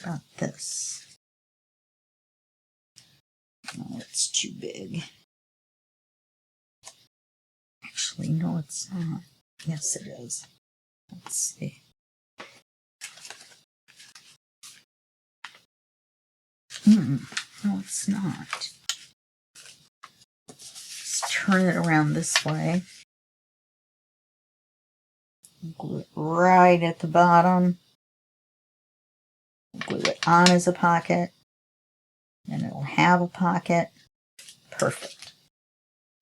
about this. Oh, it's too big. Actually, no, it's not. Yes, it is. Let's see. No, it's not. Let's turn it around this way. Glue it right at the bottom. Glue it on as a pocket. And it'll have a pocket. Perfect.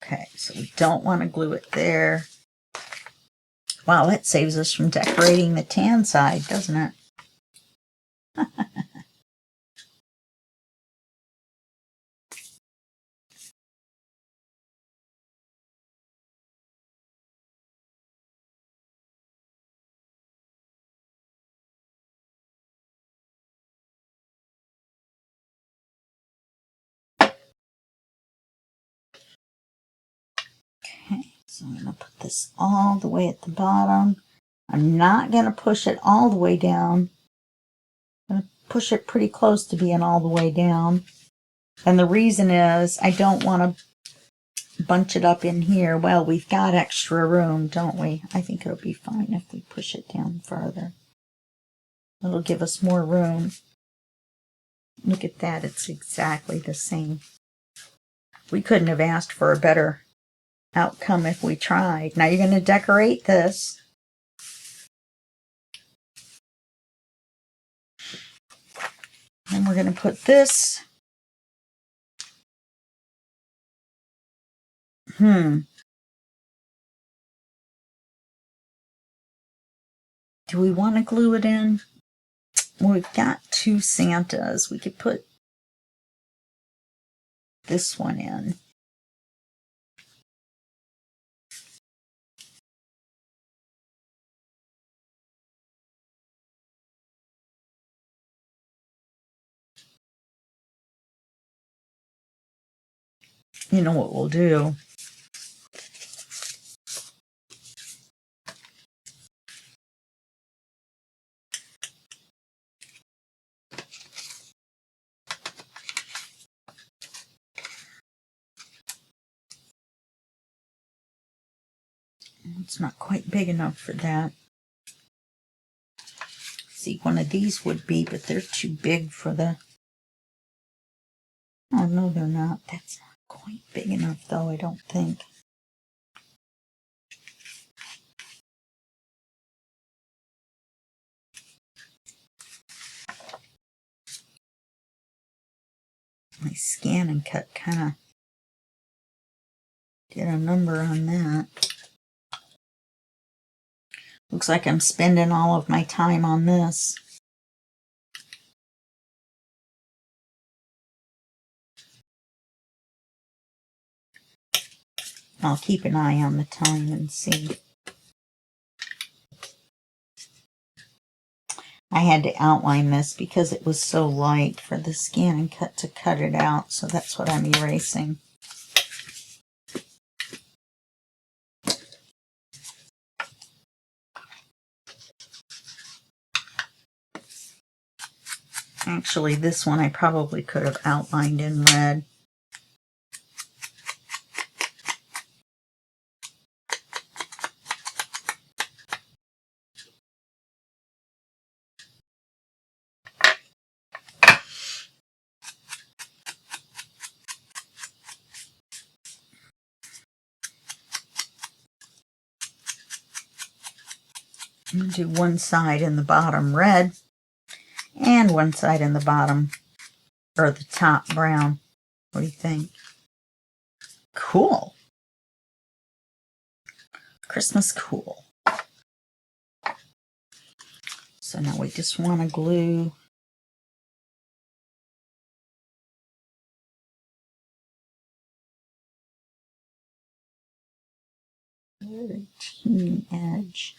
Okay, so we don't want to glue it there. Wow, that saves us from decorating the tan side, doesn't it? Okay, so I'm going to put this all the way at the bottom. I'm not going to push it all the way down. I'm going to push it pretty close to being all the way down. And the reason is I don't want to bunch it up in here. Well, we've got extra room, don't we? I think it'll be fine if we push it down further. It'll give us more room. Look at that, it's exactly the same. We couldn't have asked for a better outcome if we tried. Now you're going to decorate this. And we're going to put this. Do we want to glue it in? Well, we've got two Santas. We could put this one in. You know what we'll do? It's not quite big enough for that. See, one of these would be, but they're too big for the... Oh, no, they're not. That's not quite big enough, though, I don't think. My scan and cut kind of did a number on that. Looks like I'm spending all of my time on this. I'll keep an eye on the time and see. I had to outline this because it was so light for the scan and cut to cut it out, so that's what I'm erasing. Actually, this one I probably could have outlined in red. I'm going to do one side in the bottom red and one side in the bottom, or the top brown. What do you think? Cool. Christmas cool. So now we just want to glue the teeny edge.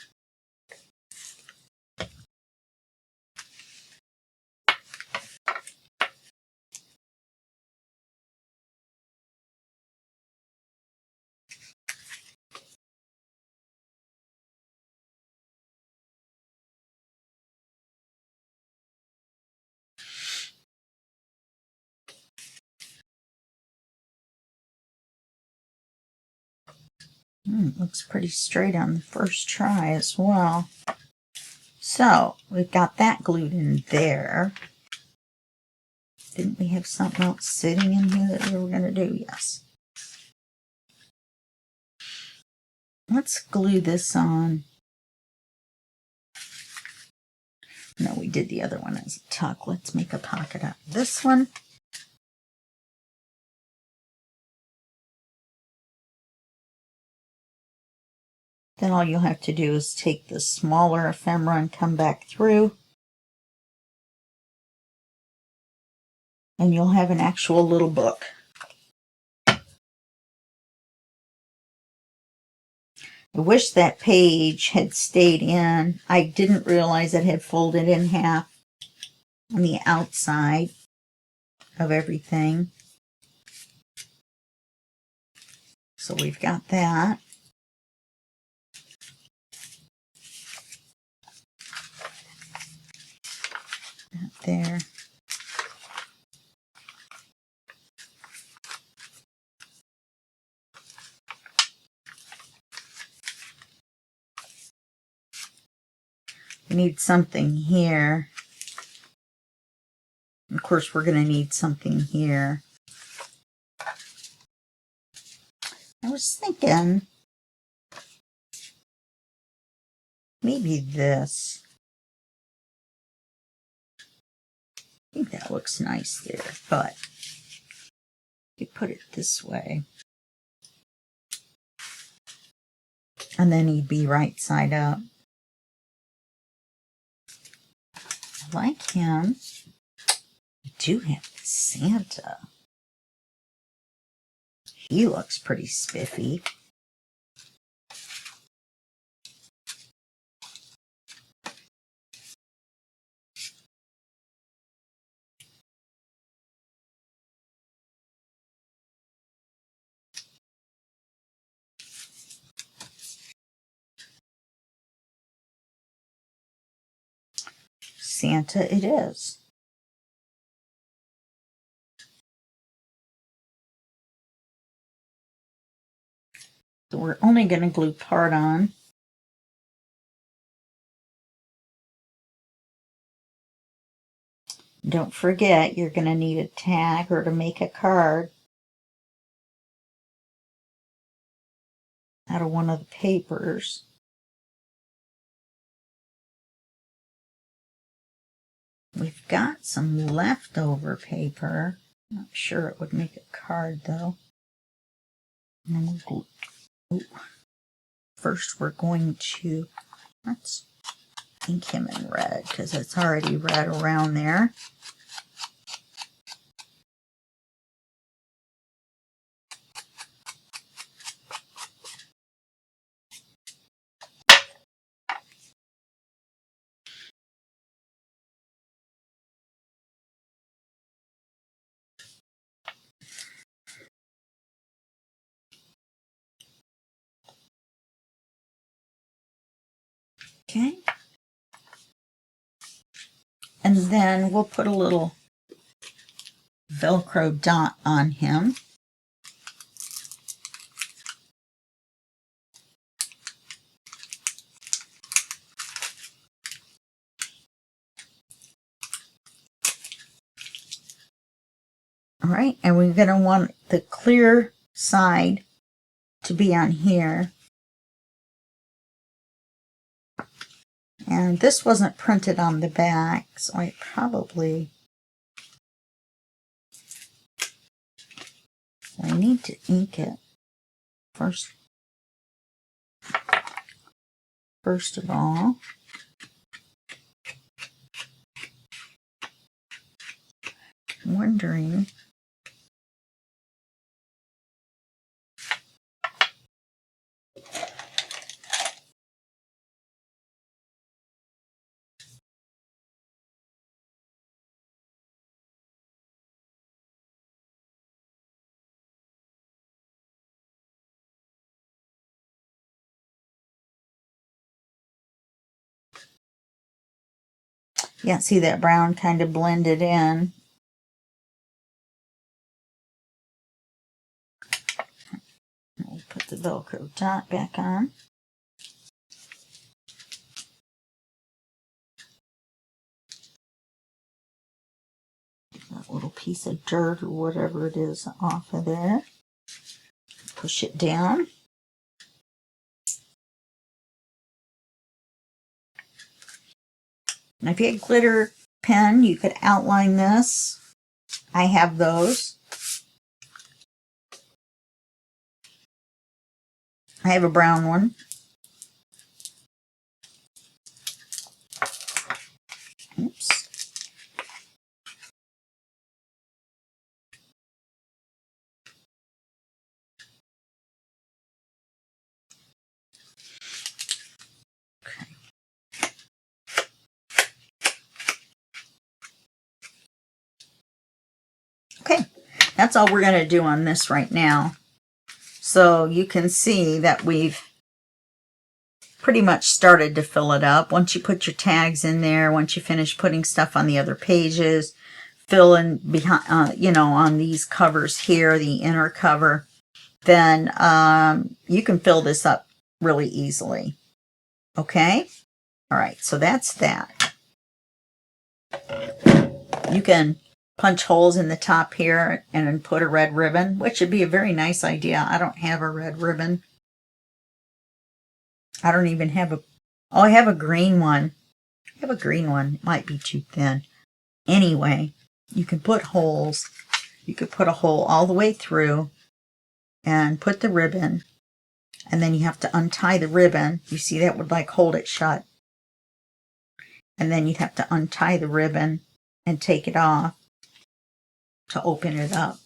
Looks pretty straight on the first try as well. So we've got that glued in there. Didn't we have something else sitting in here that we were going to do? Yes. Let's glue this on. No, we did the other one as a tuck. Let's make a pocket out of this one. Then all you'll have to do is take the smaller ephemera and come back through. And you'll have an actual little book. I wish that page had stayed in. I didn't realize it had folded in half on the outside of everything. So we've got that. That there. We need something here. Of course, we're going to need something here. I was thinking maybe this. I think that looks nice there, but you put it this way. And then he'd be right side up. I like him. We do have Santa. He looks pretty spiffy. Santa it is. So we're only going to glue part on. Don't forget, you're going to need a tag or to make a card out of one of the papers. We've got some leftover paper. Not sure it would make a card though. And then we'll glue. First we're going to, let's ink him in red because it's already red around there. Okay. And then we'll put a little Velcro dot on him. All right, and we're going to want the clear side to be on here. And this wasn't printed on the back, so I need to ink it first. First of all, I'm wondering yeah, see that brown kind of blended in. We'll put the Velcro dot back on. That little piece of dirt or whatever it is off of there. Push it down. Now if you had glitter pen, you could outline this. I have those. I have a brown one. Oops. Okay, that's all we're going to do on this right now. So you can see that we've pretty much started to fill it up. Once you put your tags in there, once you finish putting stuff on the other pages, fill in behind, you know, on these covers here, the inner cover, then you can fill this up really easily. Okay? All right, so that's that. You can punch holes in the top here and then put a red ribbon, which would be a very nice idea. I don't have a red ribbon. I don't even have a... Oh, I have a green one. I have a green one. It might be too thin. Anyway, you can put holes. You could put a hole all the way through and put the ribbon. And then you have to untie the ribbon. You see, that would like hold it shut. And then you'd have to untie the ribbon and take it off to open it up.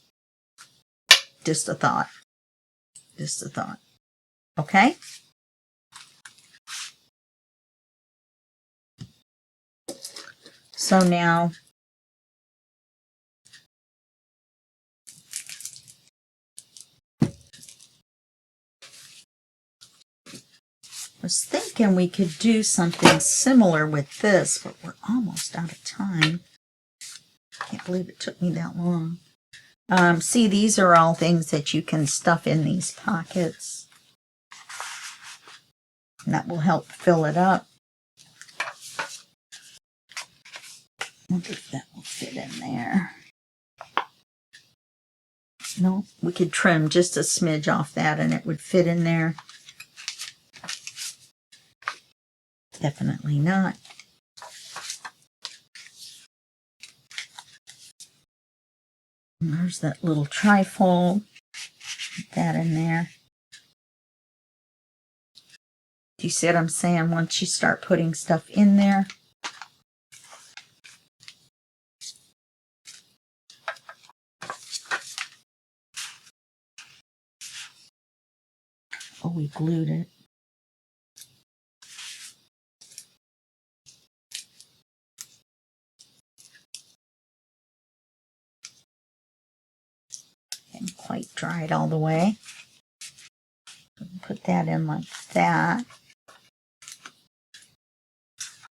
Just a thought. Just a thought. Okay? So now, I was thinking we could do something similar with this, but we're almost out of time. Can't believe it took me that long. See, these are all things that you can stuff in these pockets. And that will help fill it up. I wonder if that will fit in there. No, we could trim just a smidge off that and it would fit in there. Definitely not. And there's that little trifold. Put that in there. Do you see what I'm saying? Once you start putting stuff in there, oh, we glued it. Hadn't quite dried all the way. Put that in like that.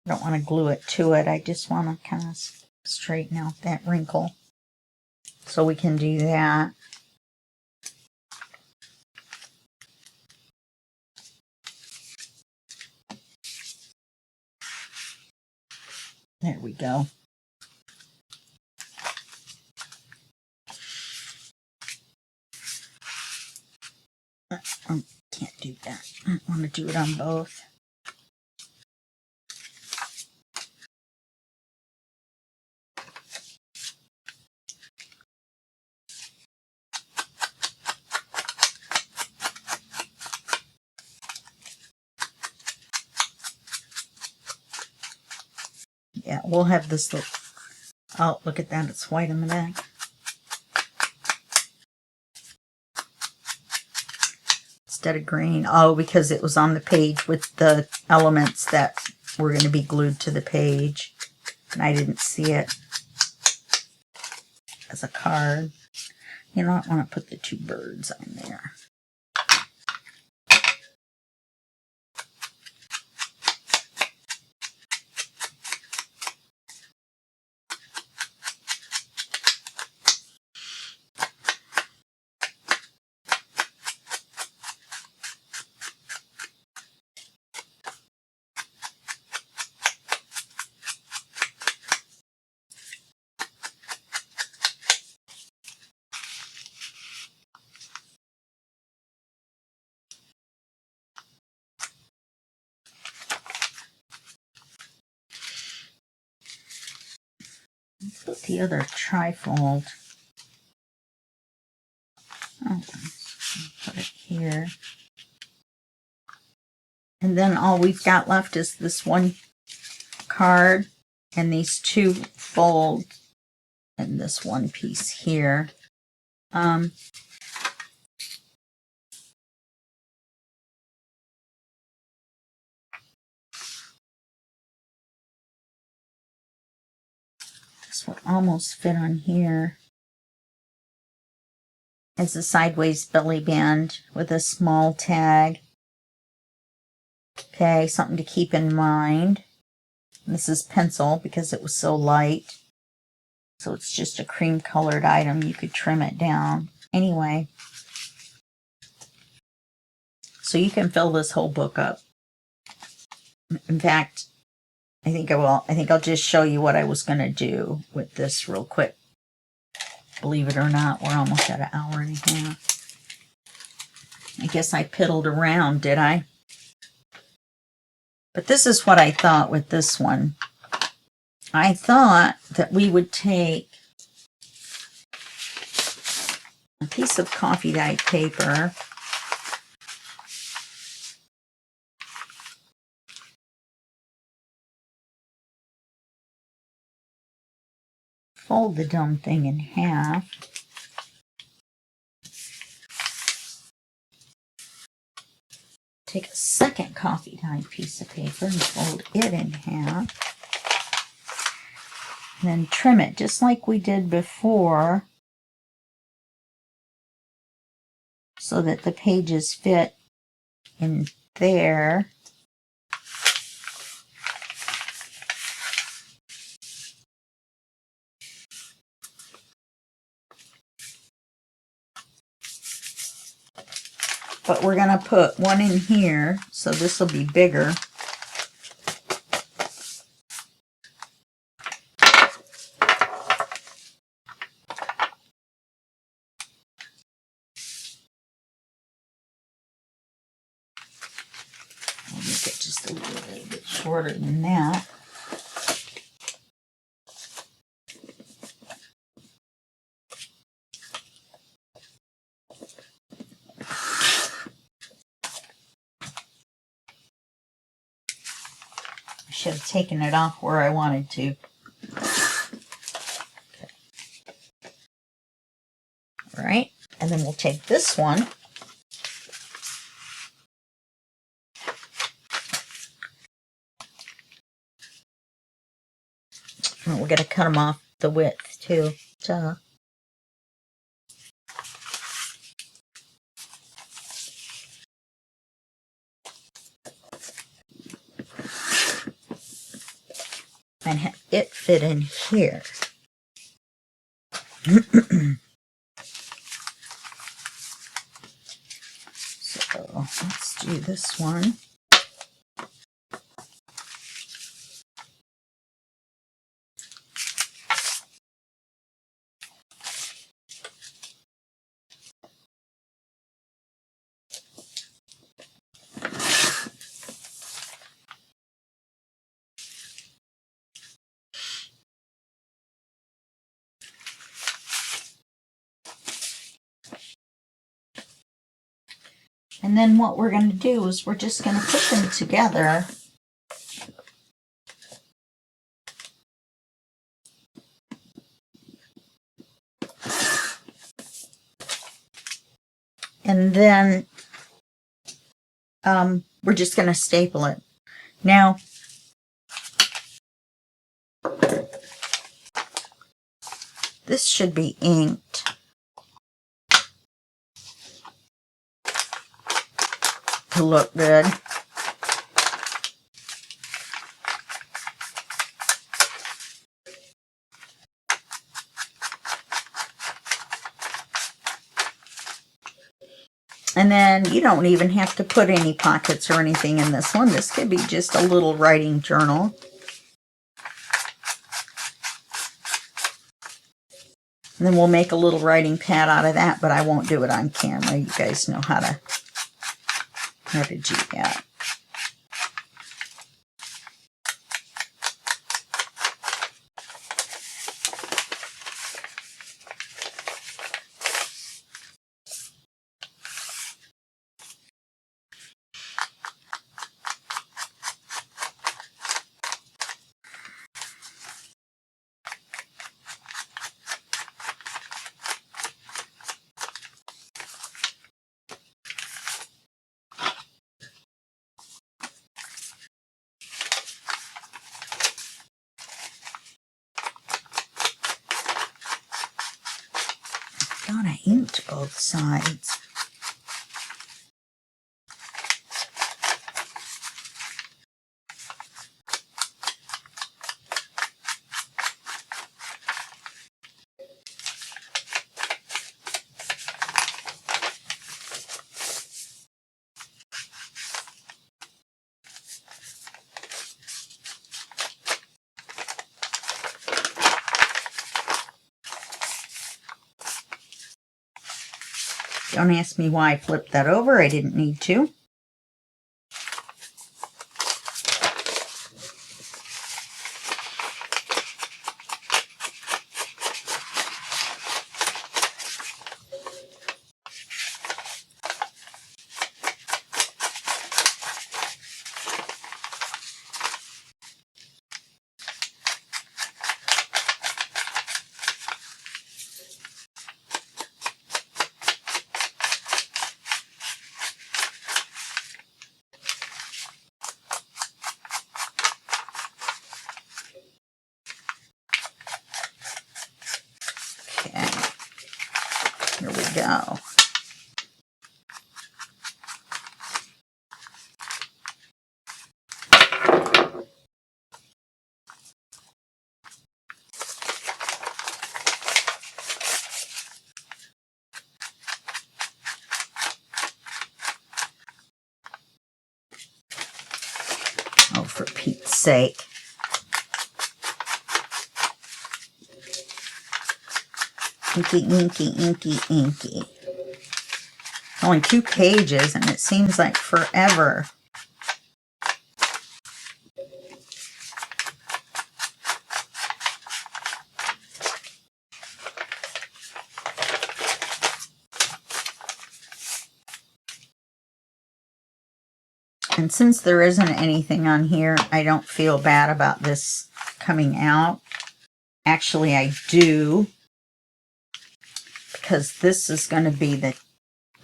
I don't want to glue it to it. I just want to kind of straighten out that wrinkle. So we can do that. There we go. I can't do that. I want to do it on both. Yeah, we'll have this look. Oh, look at that. It's white in the back. Instead of green. Oh, because it was on the page with the elements that were going to be glued to the page. And I didn't see it as a card. You know, I want to put the two birds on there. Put the other trifold. Oh, put it here. And then all we've got left is this one card and these two folds and this one piece here. This will almost fit on here. It's a sideways belly band with a small tag. Okay, something to keep in mind. This is pencil because it was so light. So it's just a cream colored item. You could trim it down. Anyway. So you can fill this whole book up. In fact, I think I'll just show you what I was going to do with this real quick. Believe it or not, we're almost at an hour and a half. I guess I piddled around, did I? But this is what I thought with this one. I thought that we would take a piece of coffee dyed paper, fold the dumb thing in half, take a second coffee dyed piece of paper and fold it in half, and then trim it just like we did before so that the pages fit in there. But we're going to put one in here, so this will be bigger. I'll make it just a little bit shorter than that. I should have taken it off where I wanted to. Okay. All right, and then we'll take this one. Oh, we're going to cut them off the width too. Duh. And have it fit in here. So let's do this one. And then what we're going to do is we're just going to put them together. And then we're just going to staple it. Now, this should be inked. To look good. And then you don't even have to put any pockets or anything in this one. This could be just a little writing journal. And then we'll make a little writing pad out of that, but I won't do it on camera. You guys know how to do that. thought I inked both sides. Don't ask me why I flipped that over. I didn't need to. Here we go. Oh, for Pete's sake. Inky, inky, inky, inky. Only 2 pages, and it seems like forever. And since there isn't anything on here, I don't feel bad about this coming out. Actually, I do. Because this is going to be the...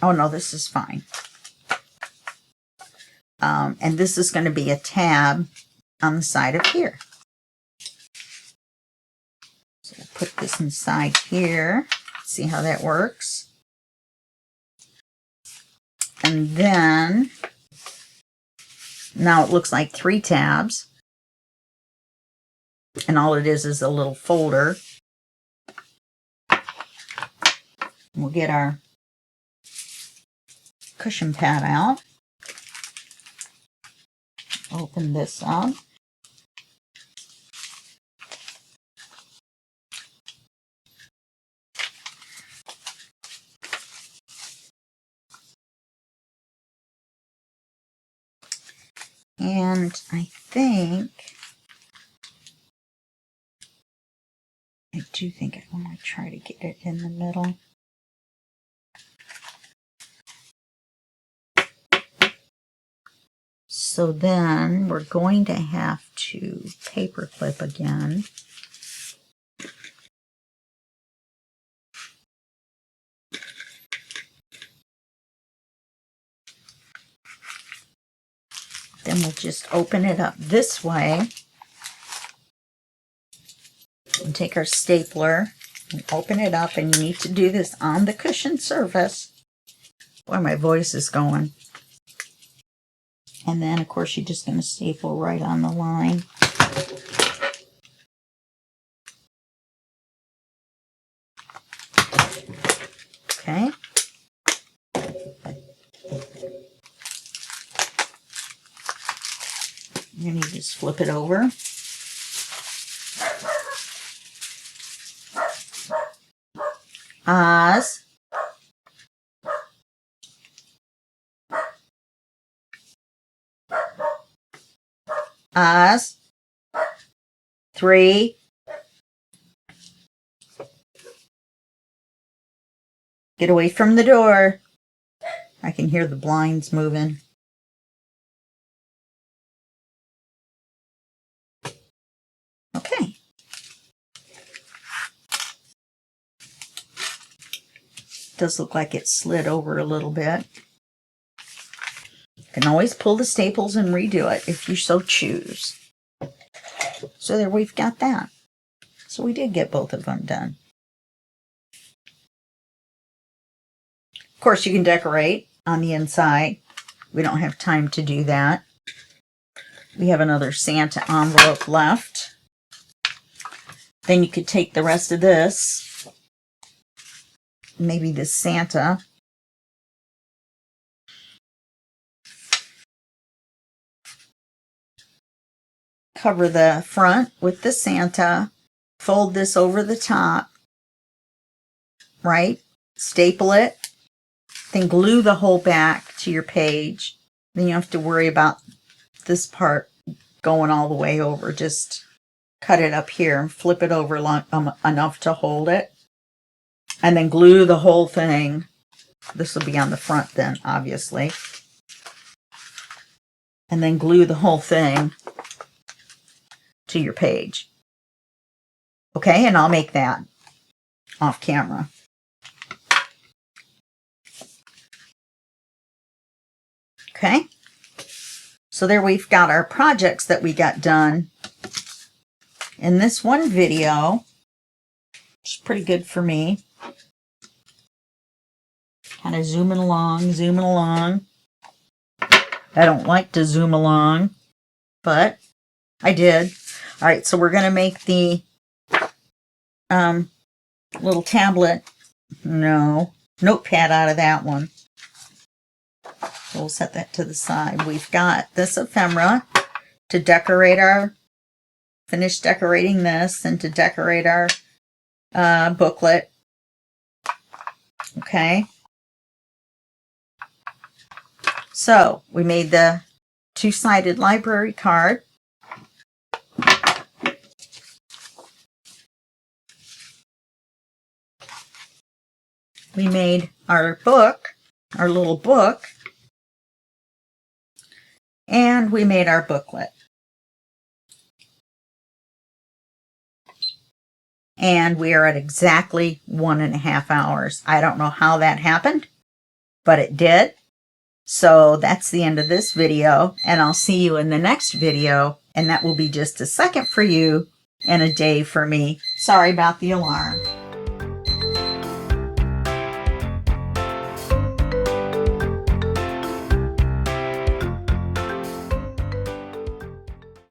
Oh, no, this is fine. And this is going to be a tab on the side of here. So I'll put this inside here. See how that works. And then... Now it looks like 3 tabs. And all it is a little folder. We'll get our cushion pad out. Open this up. And I do think I want to try to get it in the middle. So then we're going to have to paper clip again. Then we'll just open it up this way and take our stapler and open it up. And you need to do this on the cushion surface. Boy, my voice is going. And then, of course, you're just going to staple right on the line. Okay. And you just flip it over. Oz. Oz. 3. Get away from the door. I can hear the blinds moving. Okay. Does look like it slid over a little bit. You can always pull the staples and redo it if you so choose. So there we've got that. So we did get both of them done. Of course, you can decorate on the inside. We don't have time to do that. We have another Santa envelope left. Then you could take the rest of this, maybe this Santa, cover the front with the Santa, fold this over the top, right? Staple it, then glue the whole back to your page. Then you don't have to worry about this part going all the way over. Just cut it up here and flip it over enough to hold it. And then glue the whole thing. This will be on the front then, obviously. And then glue the whole thing to your page. Okay, and I'll make that off camera. Okay, so there we've got our projects that we got done in this one video, which is pretty good for me. Kind of zooming along, zooming along. I don't like to zoom along, but I did. All right, so we're going to make the little tablet, notepad out of that one. So we'll set that to the side. We've got this ephemera to decorate finish decorating this and to decorate our booklet. Okay. So we made the two-sided library card. We made our book, our little book, and we made our booklet. And we are at exactly 1.5 hours. I don't know how that happened, but it did. So that's the end of this video, and I'll see you in the next video, and that will be just a second for you and a day for me. Sorry about the alarm.